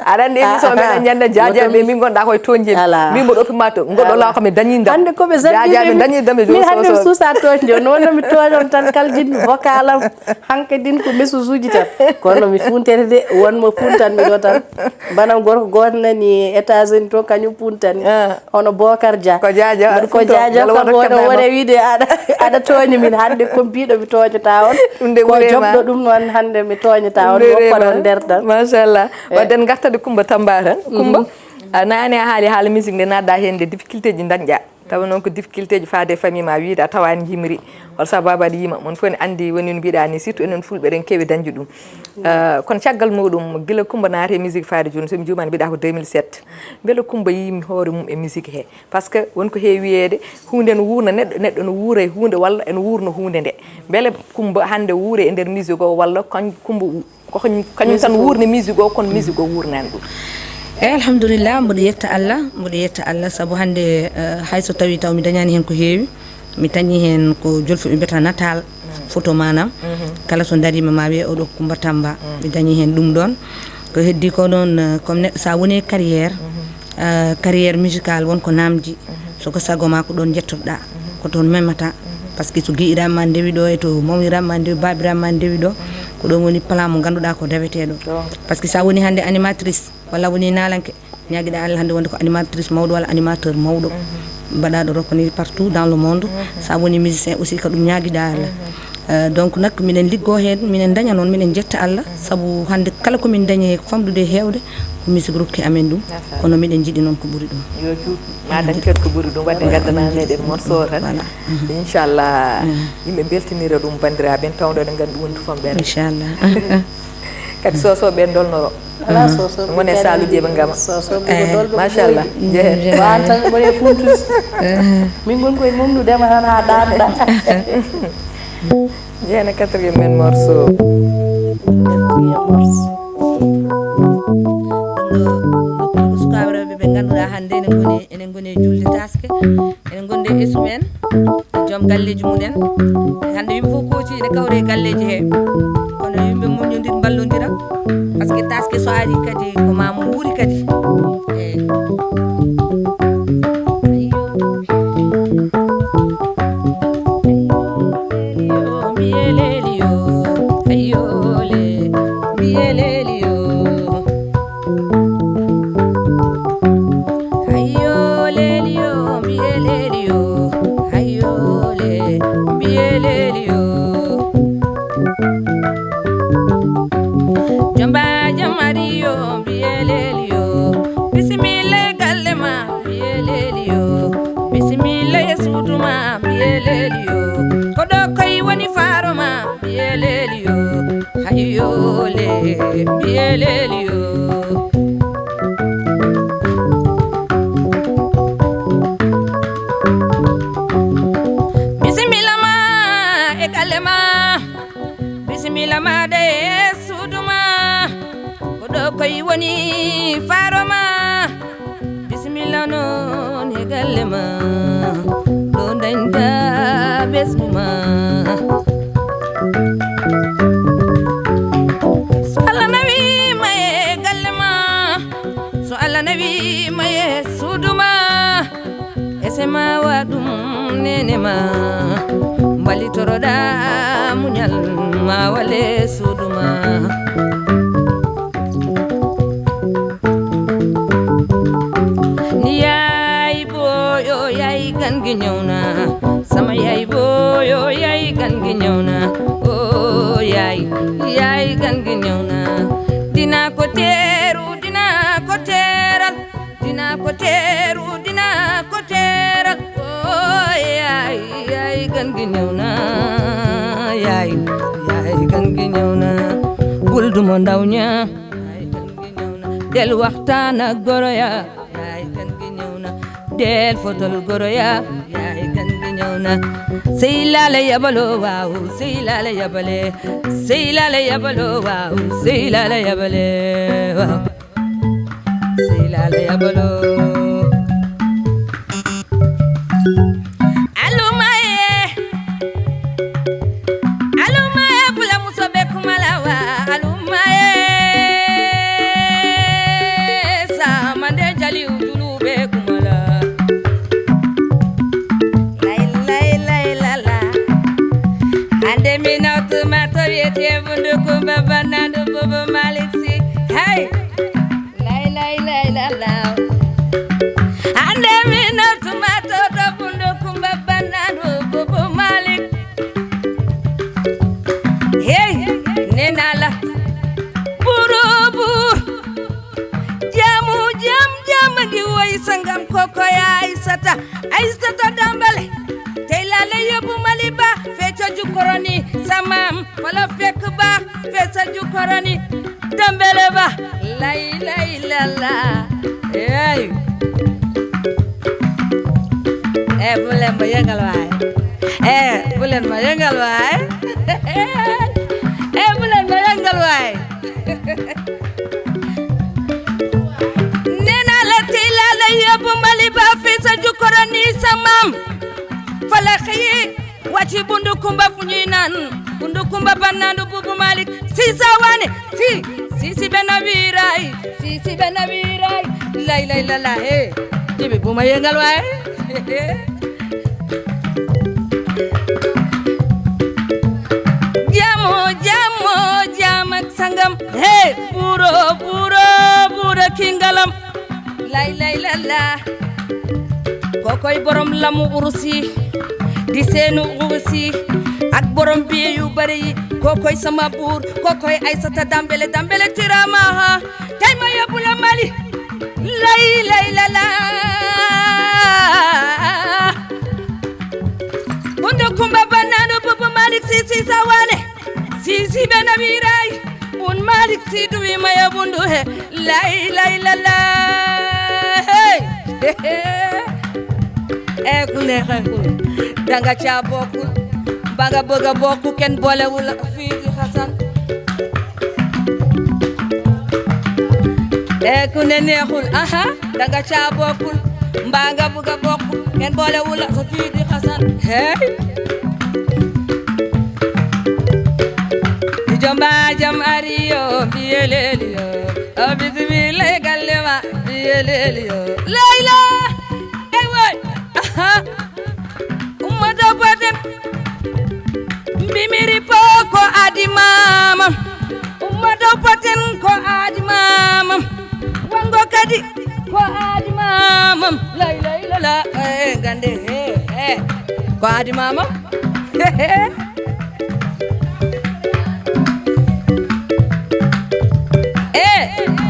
aɗa andi émission meɗen ñande jajaɓe min gonɗa koye toñjemi mbimo ɗoppima to goɗɗo law kami dañidam hande koɓe jajaɓe dañidami min hande mi suusa toñjo no wonno mi toñon tan kala jinmi vocal am hankkadin ko message uji tan kono mi funtete de wonmo funtanmi ɗo tan banam gorko goto nani États-Unis to kañum funtani hono Bocar Dia ko jaja ko wone wiide aɗa toñi min hande ko mbiɗo mi toñata on ko jobɗo ɗum noon hande mi toñata on woppaɗon nder tan machallah wadden gartade Coumba Tamba tan Coumba nani a haali musique nde nadda hen nde difficulté ji dañƴa tawa noon ko difficulté ji faade famille ma wiide a tawani jimri wala sa baba aɗa yima mon fof ne andi woni no mbiɗa ni surtout enen fulɓe eɗen keewi dañde ɗum kono caggal muɗum guila Coumba naati musique faade joni somi jumani mbiɗa ko 2007 beele Coumba yimi hoore mum e musique he par ce que wonko heewi wiyede hunde ne wurna neɗɗo ne wuura e hunde walla ene wurno hunde nde beele Coumba hande wuure e nder musique o walla Coumba kañum tan wurni musique o kono musique o wurnani ɗum alhamdulillah mboɗo yetta Allah saabu hande hayso tawi taw mi dañani hen ko heewi mi tañi hen ko jolfuɓe mbiyata natal photo manam kala so darima ma wiye oɗo Coumba Tamba mi dañi hen ɗum ɗon ko heddi ko noon comme neɗɗo sa woni carrière carrière musical wonko namdi soko sago ma ko ɗon jettoɗa ko toon memata par ce que so guiɗiran ma ndewi ɗo e to mawniran ma ndewi babiran ma ndewi ɗo ko ɗon woni plan mo ganduɗa ko daweteɗo par ce que sa woni hande animatrice walla woni nalanke ñaguiɗa Allah hande wonde ko animatrice mawɗo walla animateur mawɗo mbaɗaɗo reconnu partout dans le monde sa woni musicien aussi ko ɗum ñaguiɗa Allah donc nak minen liggo hen minen daña noon minen jetta Allah saabu hande kala komin dañi famɗude hewde ko musique rokki amen ɗum kono miɗen jiiɗi noon ko ɓuuri ɗum yo cuuɗ ma dañket ko ɓuuri ɗum wadde gaddana meɗen morceau tan inchallah yimɓe beltanira ɗum bandiraɓe tawde ɗe gandi wontu famɓere inchallah kadi sosoɓe dolnoro ala sosoɓe wone saluji ɓe gama sosoɓe dolɗo machallah jeehe wan tan ɓoɗe funtude min gon koye mumnudema tan ha ɗanɗa jeehene quatriéme men morceau ko sukaɓe rewɓe ɓe ganduɗa hande enen goni e julde taske enen gonde e sumen joom galleji mumen hande yimɓe fof kooti ne kawre galleji he kono yimɓe muñodir ballodira par ce que taske so ari kadi ko mamo wuuri kadi biyelelio kodo koy woni faroma biyelelio hayole biyelelio bismillah ma e kalema bismillah ma de suduma kodo koy woni faroma bismillah non e kalema don danda besuma so alla nabi maye kalema so alla nabi maye suduma esema wadum nenema mbali toroda munyal ma wale suduma ni yaay boyo yaay gan gi ñewna sama yaay boyo yaay gan gi ñewna oh yaay gan gi ñewna dina ko teru dina ko teral dina ko teru dina ko teral oh yaay gan gi ñewna yaay gan gi ñewna bul du mo ndaw ña yaay gan gi ñewna del waxtaan ak goro ya yaay gan gi ñewna del fotol goro ya yaay gan gi ñewna sey lale yabalo waaw sey lale yabale sey lale yabalo waaw sey lale yabale waaw sey lale yabalo alumaye fula musobe kumala wa alumaye sa mande jali udulube kumala la ande minatu matoriete bundu kumba banando bobo maliksi hey la ande minatu matoro bundu kumba banando bobo malik hey nenala burubur jamu jam gi way sangam koko ya aisata dambale teylale yobu maliba fecha jukoroni samam fala fek ba fecha jukoroni dambele ba la hey bulen ma yengal waay bulen ma yengal waay bulen ma yengal waay nena la teylale yobu maliba fecha jukoroni samam fala xeye wachi bundu kumba fuñuy nan bundu kumba banandu bubu malik si sawane si benabiray si benabiray la hey jibi buma yengal waay jam ak sangam hey buro kingalam la kokoy borom lamu urusi di seenu urusi ak borom biye yu bari kokoy sama buur kokoy Aysata dambele tirama ha tay ma yobula mali la bundu kumba banano bubu malik si sawane si benabiray bun malik si duwi ma yobundu he la hey ku neexul danga ca bokkul ba nga bëgg a bokku kenn boolewul fii di Xasan ku ne neexul danga ca bokkul mbaa nga bëgg a bokku kenn boolewul sa fii di Xasan hey di jomba jam ariyo biyeleliyo bismillah gallema biyeleliyo layla way ummata batem bimiri ko adi mama ummata batem ko adi mama wango kadi ko adi mama la gande ko adi mama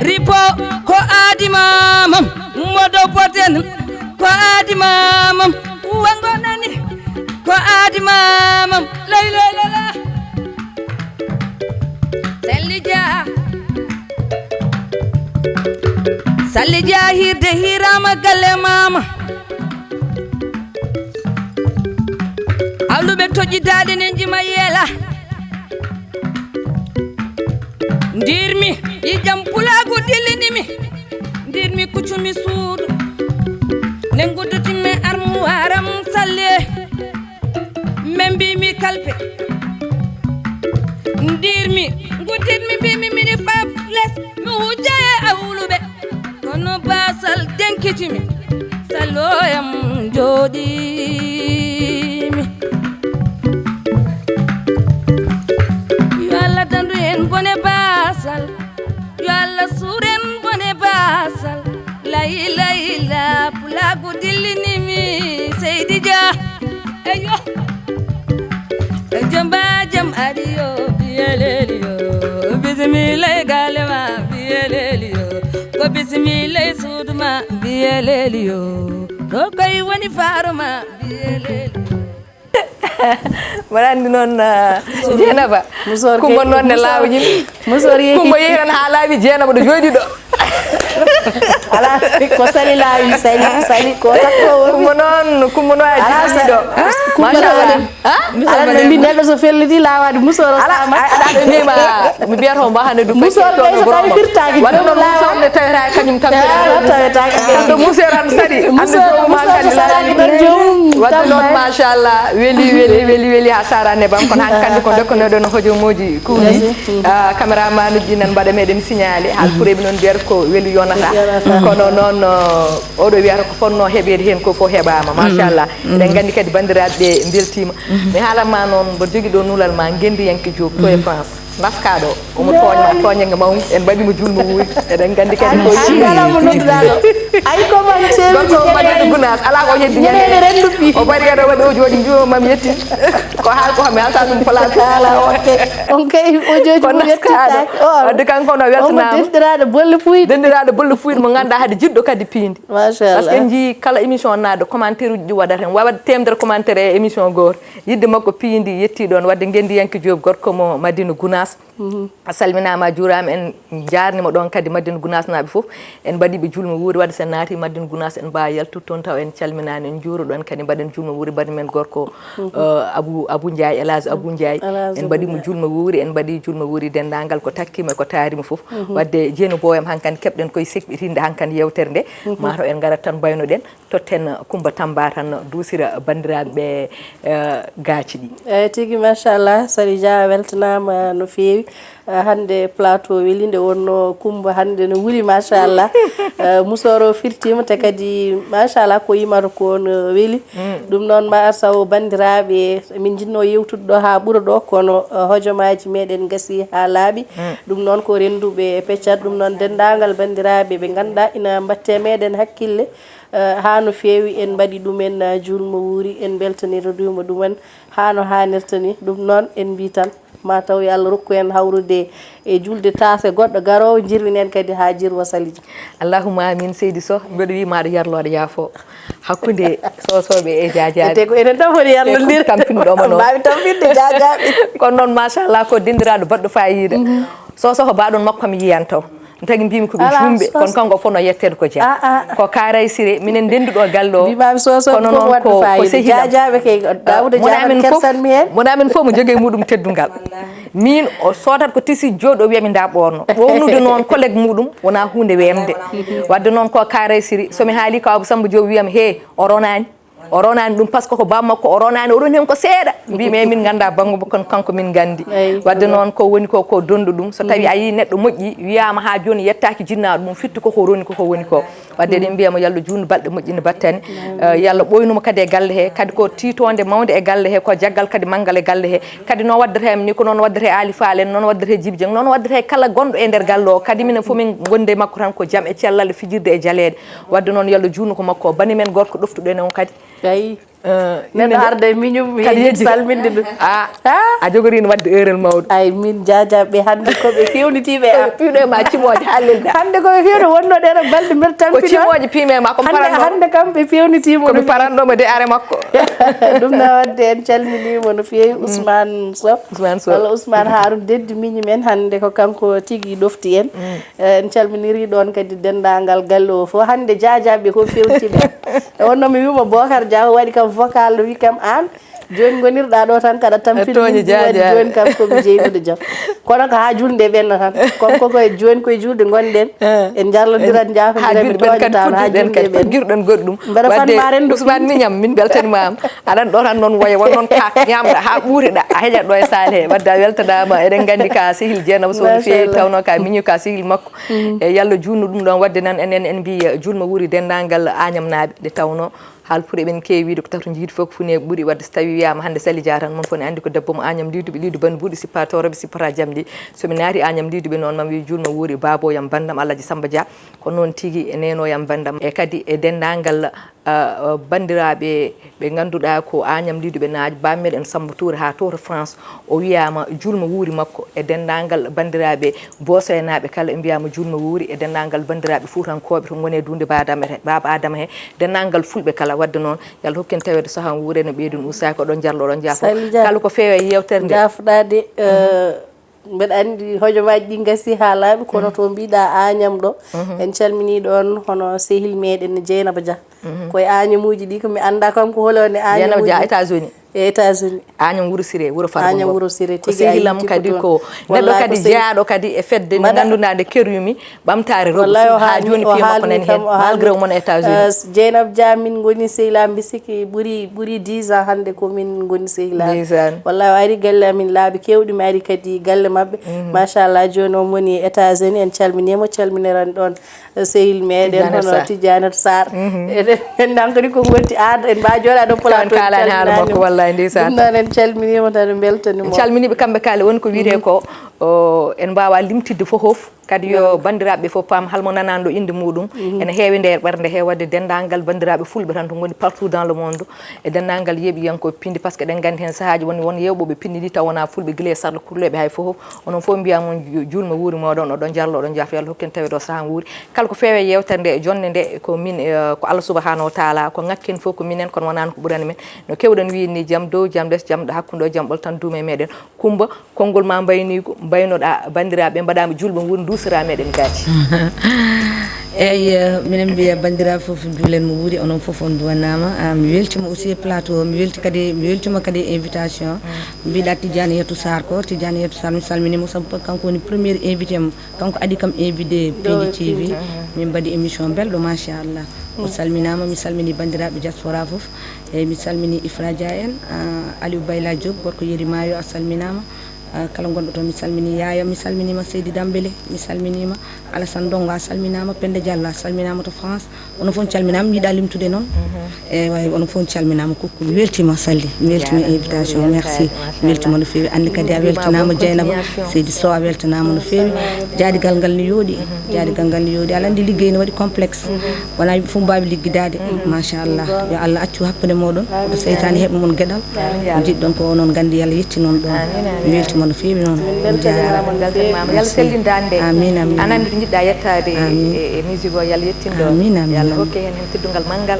ripo ko adi mama modo poten ko adi mama wango nani Fatima mam lay lay la Salli Dia hirde hirama galle mama Awluɓe toƴƴidade nen jima yeela ndirmi yijam pulagu dillinimi ndirmi kuccumi suudu nen guddutimme armoire am salle men mbimi kalpe ndirmi gudditmi mbimi mini fab les mi hujjaye awluɓe kono basal denkitimi saloyam jooɗimi yo Allah dandu en bone basal yo Allah suren bone basal layila pulagu dillinimi Seydi Dia eyo jamba jam adiyo biyeleliyo bismillah galema biyeleliyo ko bismillah sudma biyeleliyo do koy woni faruma biyeleliyo Marandi non Jenaba kumba non ne lawji kumba yeran ha laabi Jenaba do jodi do ala ko sali laawi sali ko takko kumba no aji do mashallah ala mbi neddo so felliti lawade musoro sama ada do nema mi biato mba hande du musoro kay so tawi firtaaki waddo musoro ne tawra kanyum tambe do musoro am sadi ande do ma kadi waddo non mashallah weli ha sarane bam kon hankande ko dokkono don hojomoji kuuli cameraman uji nan bada meden signalé hal purebi non der ko weli yonata kono non odo wiata ko fonno hebede hen ko fo hebama machallah den gandi kadi bandiraɓe beltima mi haalama non mbo jogi do nulal ma gendi yanke job to e France naskado omo toña maw en badi mo julmo wuuri eden gandi kadi ko ala mo noddalo ay ko man ceeru ko badi gunas ala ko yeddi ñene rendu fi o bari gado wadi o jodi jumo mam yetti ko haal ko mi alta dum place ala on kay o joji mo yetti wadde kanko no weltanama dendirade bolle fuyde mo ganda hade jiddo kadi pindi machallah parce que en ji kala émission naado commentaire uji wadata hen wawade temdere commentaire e émission goto yidde makko pindi yetti don wadde gendi yanke job gorko mo Madina Gounas salminama juurama en jarnimo don kadi Madina Gounas naaɓe fof en mbaɗi ɓe julmo wuuri wadde sen naati Madina Gounas en mbawi yaltude toon taw en calminani en juuro ɗon kadi mbaɗen julmo wuuri mbaɗi men gorko Abou Ndiaye Elage Abou Ndiaye en mbaɗimo julmo wuuri en mbaɗi julmo wuuri dendagal ko takkima ko taarima fof wadde jeeno boyam hankandi keɓɗen koye sekɓitinde hankandi yewtere nde mataw en garat tan baynoɗen totten Coumba Tamba tan dusira bandiraɓe gaaci ɗi eyyi tigui machallah Sali Dia weltanama no fewi hande plateau welinde wonno Coumba hande no wuli machallah musoro firtima te kadi machallah ko yimata ko no weli ɗum noon ma saw bandiraɓe min jinno yewtude ɗo ha ɓuura ɗo kono hojomaji meɗen gasi ha laaɓi ɗum noon ko renduɓe peccat ɗum noon dendagal bandiraɓe ɓe ganduɗa ina batte meɗen hakkille ha no fewi en mbaɗi ɗumen julmo wuuri en beltaniruduma ɗumen ha no hannirta ni ɗum noon en mbi tan mataw yo Allah rokku en hawrude e julde taase goɗɗo garowo jirwinen kadi ha jirwa Sali Dia allahumma amin Seydi Sow mbeɗo wi maɗo yarlode yaafo hakkude sosoɓe e jajaɓe te ko enen tan foti yarlodir tampinɗoma noon mbawi tampinde jajaɓe kono noon machallah ko dendiraɗo baɗɗo fayida soso ko mbaɗon makko mi yiyan taw tagi mbimi ko ɓe jumɓe kono kanko fof no yettede ko jam ko Karay Siré minen denduɗo galle o kono noon ko jajaɓe kay Dawouda Diaman kersanmi hen monamen fof mo jogui muɗum teddugal min o sodat ko tisi joɗo wiyami da ɓorno wownude noon collègue muɗum wona hunde wemde wadde noon ko Karay Siré somi haali ko Abou Samba Diop wiyam he o ronani ɗum par ce que ko bammakko o ronani o roni hen ko seeɗa mbimi min ganda banggo kono kanko min gandi wadde noon ko woni ko donɗo ɗum so tawi a yi neɗɗo moƴƴi wiyama ha joni yettaki jinnaɗo mum fitti koko roni koko woni ko wadde eɗen mbiyamo yo Allah junnu balɗe moƴƴine battane yo Allah ɓoynuma kadi e galle he kadi ko titonde mawde e galle he ko jaggal kadi manggal e galle he kadi no waddata ni ko noon waddata Ali Fall en noon waddata Djiby Dieng noon waddata kala gonɗo e nder galle o kadi minen fof min gonde makko tan ko jaam e cellal fijirde e jaleede wadde noon yo Allah junnu ko makko bani men gorko ɗoftuɗo en on kadi neɗɗo arda miñum heeji salminde ɗum a jogorino wadde heurel mawɗo ay min jajaɓe hannde koɓe fewnitiɓe piiɗo e ma cimoje haalilɗa hannde koɓe fewni wonno ɗeɗo balɗe mbeɗa tampino ko cimoje piime ma comme paranɗo hannde kam ɓe fewnitimo komi paranɗomo de are makko ɗum na wadde en calminimo no fewi Ousmane Sow walla Ousmane Haroun deddi miñi men hannde ko kanko tigui ɗofti en en calminiri ɗon kadi dendagal galle o fof hannde jajaɓe ko fewtiɓe wonno mi wima Bocar Dia waɗi kam vocal wi kam an joni gonirɗa ɗo tan kaɗa tampini joni kam komi jeynude jaam kono ko ha julde ɓenno tan comme kokoye joni koye julde gonɗen en jarlodirat jafodirat toñatan ha julde ɓen guirɗon goɗɗum mbeɗa fanma rendo Ousmane miñam min beltanimama aɗan ɗo tan noon woya won noon ka ñamɗa ha ɓuuriɗa a heƴat ɗo e sale he wadde a weltanama eɗen gandi ka sehil Dieynaba Sow no fewi tawno ka miñu ka sehil makko e yallah junnu ɗum ɗon wadde nan enen en mbi julma wuuri dendagal Agnam naaɓe nde tawno halpure ɓen kewi wiide ko tawto jiiɗi fof ko funi ɓuuri wadde so tawi wiyama hannde Sali Dia tan mon fone andi ko debbo mo Agnam Liduɓe Lidu ban buuɗi sippa tawreɓe sippata jamɗi somi naati Agnam Liduɓe noon mami wi julma wuuri babo yam bandam Alhaji Samba Dia ko noon tigui e neno yam bandam e kadi e dendagal bandiraɓe ɓe ganduɗa ko Agnam Liduɓe naajo bammeɗen Samba Touré ha to France o wiyama julma wuuri makko e dendagal bandiraɓe Bosoyenaɓe kala ɓe mbiyama julma wuuri e dendagal bandiraɓe Fuutankoɓe to gone dunde Baba Adama he dendagal fulɓe kala wadde noon yalla hokken tawede sahan wuure no ɓeydun usaki oɗon jarlo oɗon jaafo kala ko feewe yewtere nde jaafoɗade mbeɗa andi hojomaji ɗi gasi ha laaɓi kono to mbiɗa Agnam ɗo en calmini ɗon hono sehil meɗen Dieynaba Dia koye Agnamuji ɗi komi anda kam ko holone Dieynaba Dia États-Unis États-Unis Agnam Wuro Siré wuro Farba Agnam Wuro Siré ko sehilam kadi ko neɗɗo kadi jeeyaɗo kadi e fedde nde ganduɗa nde kerjumi ɓamtare rewɓe ha joni piye makko nani hen malgré o mon États-Unis Dieynaba Dia min goni sehilam bisiki ɓuuri 10 ans hannde komin goni sehilam wallahi o ari galle amin laaɓi kewɗi mi ari kadi galle mabɓe machallah joni o woni États-Unis en calminimo calminiran ɗon sehil meɗen hono Tidianatou Sarr en kadi ko gonti aada en mbawi joɗa ɗo plateau kalani haala makko wallahi ndeysan ɗum noon en calminimo tan en beltanimo calminiɓe kamɓe kaali woni ko wiite ko en mbawa limtidde fof kadi yo bandiraɓe fof paam halmo nanano ɗo inde muɗum ene heewi nder ɓerde he wadde dendagal bandiraɓe fulɓe tan to goni partout dans le monde e dendagal yeeɓiyanko pindi par ce que eɗen gandi hen saahaji won yewɓoɓe pindi ɗi taw wona fulɓe guila e sarla kurleɓe hay fof onon fof mbiyamon julma wuuri moɗon oɗon jarlo oɗon jaafo yallah hokken tawi ɗo saaha wuuri kala ko feewe yewtere nde jonde nde ko min ko Allah subahanahu wa taala ko ngakken fof ko minen kono wonano ko ɓurani men no kewɗen wiini jaam dow jaam less jaam ɗo hakkude o jaam ɓol tan duume meɗen Coumba konngol ma mbaynigo mbaynoɗa bandiraɓe mbaɗama julma wuuri dusira meɗen gaaci eyyi minen mbiya bandiraɓe foof juulen mo wuuri onon foof on duwanama mi weltima aussi e plateau mi weltima kadi invitation mbiɗa Tidiane Yatou Sarr ko Tidiane Yatou Sarr mi salminimo sabu kanko woni premiére invité am kanko adi kam invité Pindi TV min mbaɗi émission belɗo machallah o salminama mi salmini bandiraɓe diaspora foof eyyi mi salmini Ifra Dia en Aliou Bayla Diop gorko Yerimayo a salminama kala gonɗo toon mi salmini Yaya mi salminima Seydi Dambélé mi salminima Alassane Dongo a salminama Penda Diallo a salminama to France onon fof calminama mi yiiɗa limtude noon e way onon fof calminama kokko mi weltima Sally mi weltima invitation merci mi weltima no fewi andi kadi a weltanama Dieynaba Seydi Sow a weltanama no fewi jaadigal ngal ne yooɗi jaadigal ngal ne yooɗi aɗa andi ligguey ne waɗi complexe wona yimɓe fof mbawi liggidade machallah yo Allah accu hakkude moɗon ko seytani heeɓa mon gueɗal jiɗɗon ko onon gandi yallah yetti noon ɗon mi weltima no fewi noon yallah sellindande amin amin anandi to jiɗɗa yettade e musique o yallah yettindo yallah hokke hen hen teddugal manggal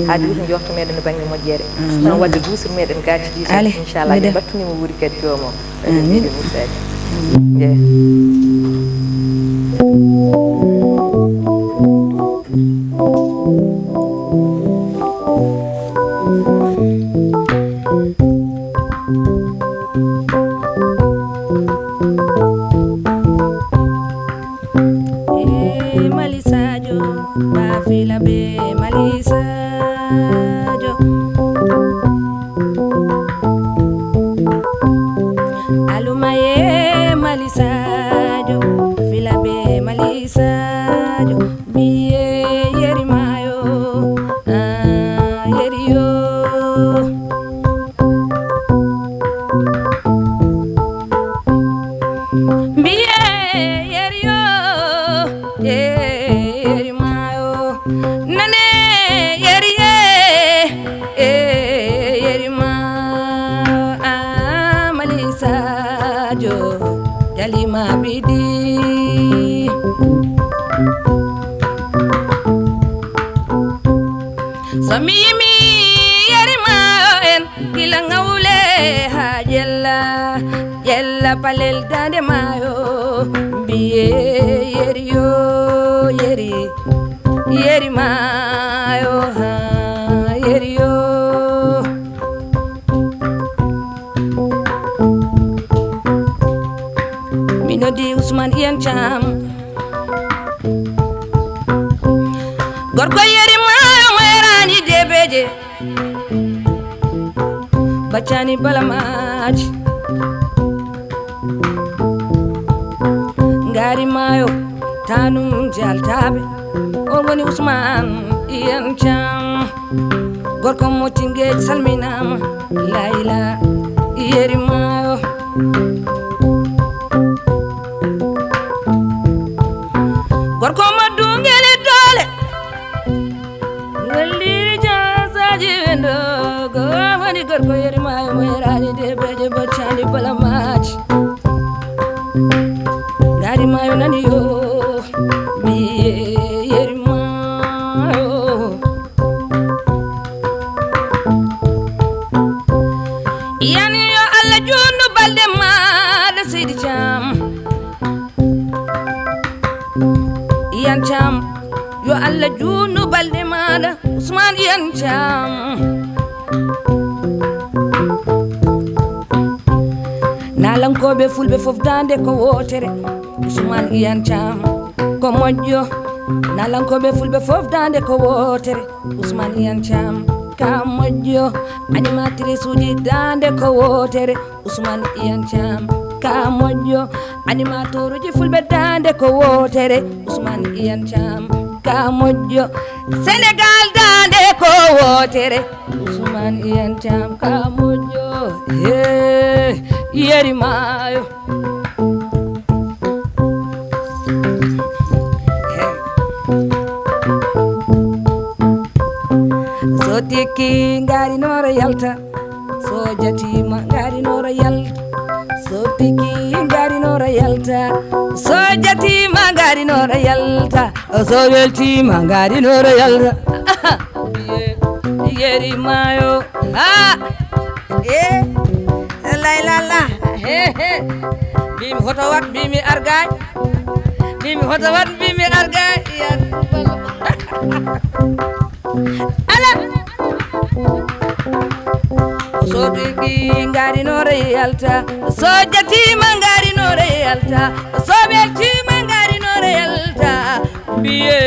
haade ɗum jofto meɗen no banggue moƴƴere kono wadde dusir meɗen gaaci ɗi tan inchallah ɓe battunima wuuri kadi jomo amin Alumaye Malisajo, Filabe Malisa. salima bidi samimi yerima en gila ngawle ha jella palel dande mayo biye yeriyo yeri mayo ha yeriyo minodi Ousmane Iyane Thiam gorko yeri mayo moyrani debeje bacani balamaji ngari mayo tanum jaltabe on woni Ousmane Iyane Thiam gorko motingeji salminama layla yeri mayo gorko madungele dole ngalliri jasaji wendo go woni gorko yeri mayo moyrani debeje bacani balamaji ngari mayo nani yo biye yeri mayo yani yo Allah jundu balde maɗa Seydi Thiam Iyane Thiam yo Allah jundu balde maɗa Ousmane Iyane Thiam nalankoɓe fulɓe fof dande ko wotere Ousmane Iyane Thiam ko moƴƴo nalankoɓe fulɓe fof dande ko wotere Ousmane Iyane Thiam ka moƴƴo animatrice uji dande ko wotere Ousmane Iyane Thiam ka moƴƴo animateur uji fulɓe dande ko wotere Ousmane Iyane Thiam ka moƴƴo Sénégal dande ko wotere Ousmane Iyane Thiam ka moƴƴo yeri mayo so tekki ngari noro yalta so jatima ngari noro yalta so tekki ngari noro yalta so jatima ngari noro yalta so weltima ngari noro yalta yeri mayo la bimi hoto wat bimi argay bimi hoto wat bimi argay ala so digi ngari nore yalta so jatima ngari nore yalta so beltima ngari nore yalta biye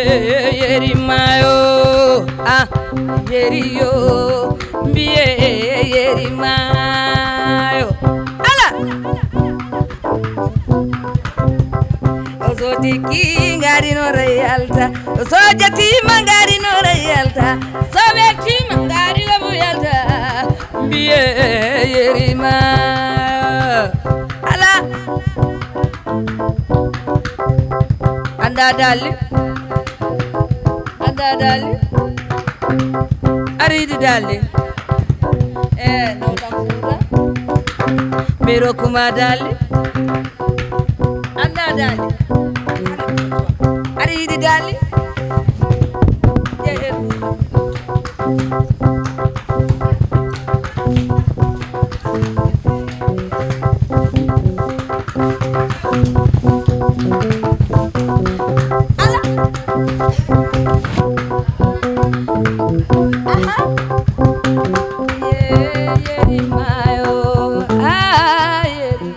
yeri mayo yeri yo biye yeri mayo ala so digi ngari nore yalta so jatima ngari nore yalta so beltima ngari nore yalta biye yeri mayo ala anda dali aridi dali no tamfuta miro kuma dali anda dali aridi dali yeri mayo yeri